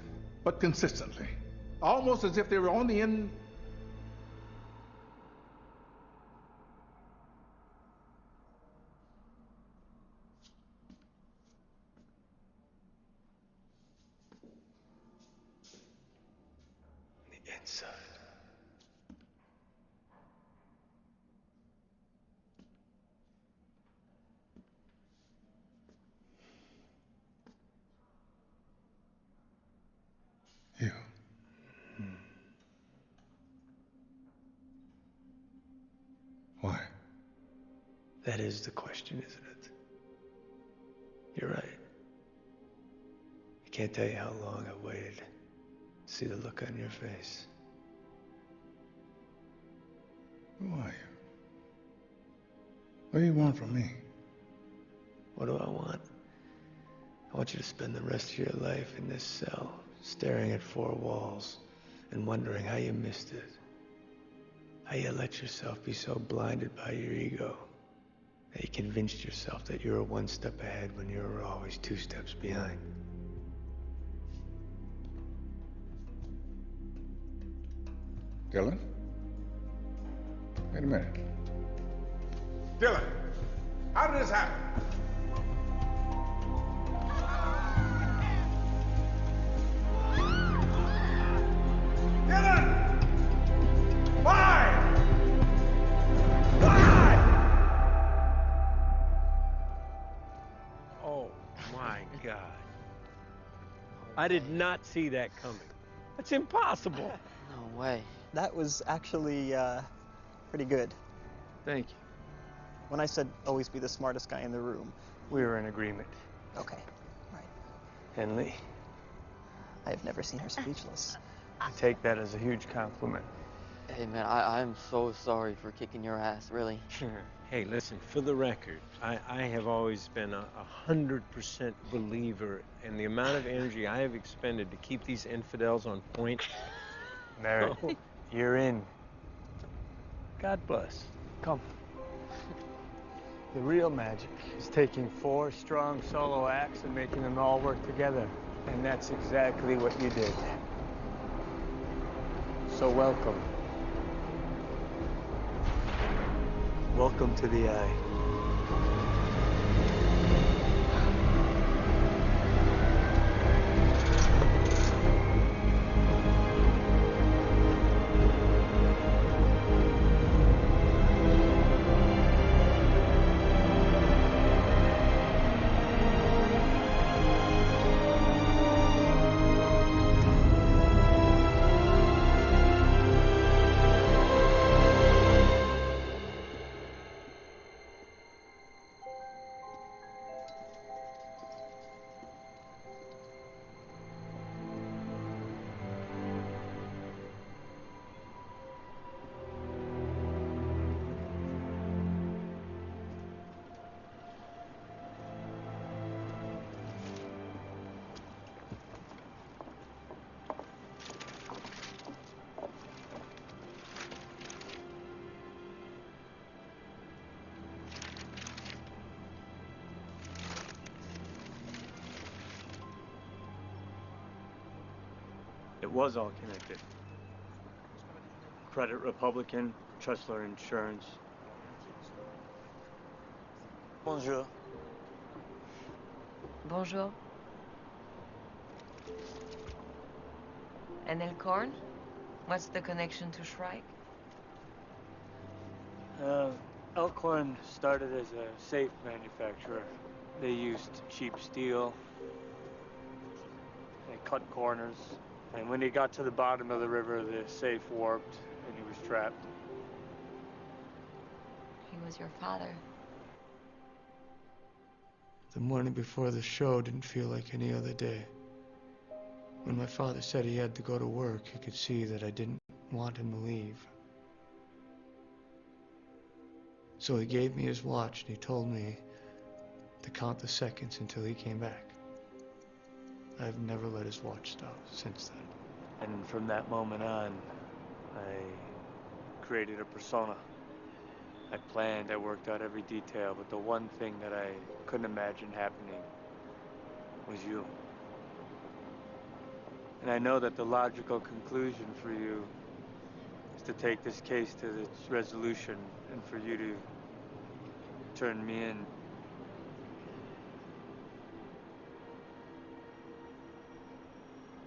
but consistently. Almost as if they were on the end. The inside. Why? That is the question, isn't it? You're right. I can't tell you how long I waited to see the look on your face. Who are you? What do you want from me? What do I want? I want you to spend the rest of your life in this cell, staring at four walls and wondering how you missed it. How you let yourself be so blinded by your ego that you convinced yourself that you were one step ahead when you were always two steps behind. Dylan? Wait a minute. Dylan, how did this happen? Dylan! Why? Oh, my God. I did not see that coming. That's impossible. No way. That was actually pretty good. Thank you. When I said always be the smartest guy in the room. We were in agreement. Okay, right. And Lee, I have never seen her speechless. I take that as a huge compliment. Hey, man, I'm so sorry for kicking your ass, really. Hey, listen, for the record, I have always been a 100% believer in the amount of energy I have expended to keep these infidels on point. Merritt, you're in. God bless. Come. The real magic is taking four strong solo acts and making them all work together. And that's exactly what you did. So welcome. Welcome to the Eye. It was all connected. Credit Republican, Tressler Insurance. Bonjour. Bonjour. And Elkhorn? What's the connection to Shrike? Elkhorn started as a safe manufacturer. They used cheap steel. They cut corners. And when he got to the bottom of the river, the safe warped and he was trapped. He was your father. The morning before the show didn't feel like any other day. When my father said he had to go to work, he could see that I didn't want him to leave. So he gave me his watch and he told me to count the seconds until he came back. I've never let his watch stop since then. And from that moment on, I created a persona. I planned, I worked out every detail, but the one thing that I couldn't imagine happening was you. And I know that the logical conclusion for you is to take this case to its resolution and for you to turn me in.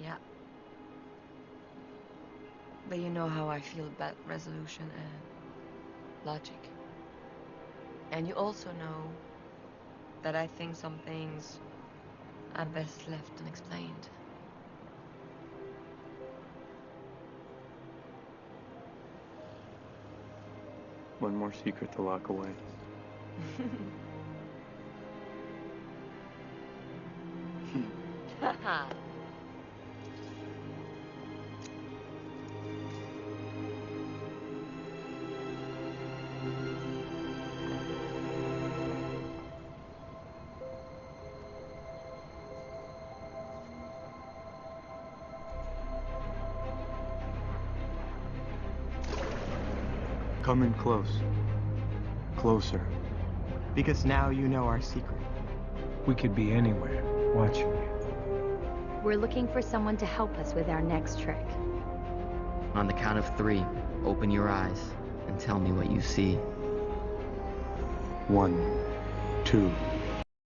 Yeah. But you know how I feel about resolution and logic. And you also know that I think some things are best left unexplained. One more secret to lock away. Come in close. Closer. Because now you know our secret. We could be anywhere, watching you. We're looking for someone to help us with our next trick. On the count of 3, open your eyes and tell me what you see. 1, 2.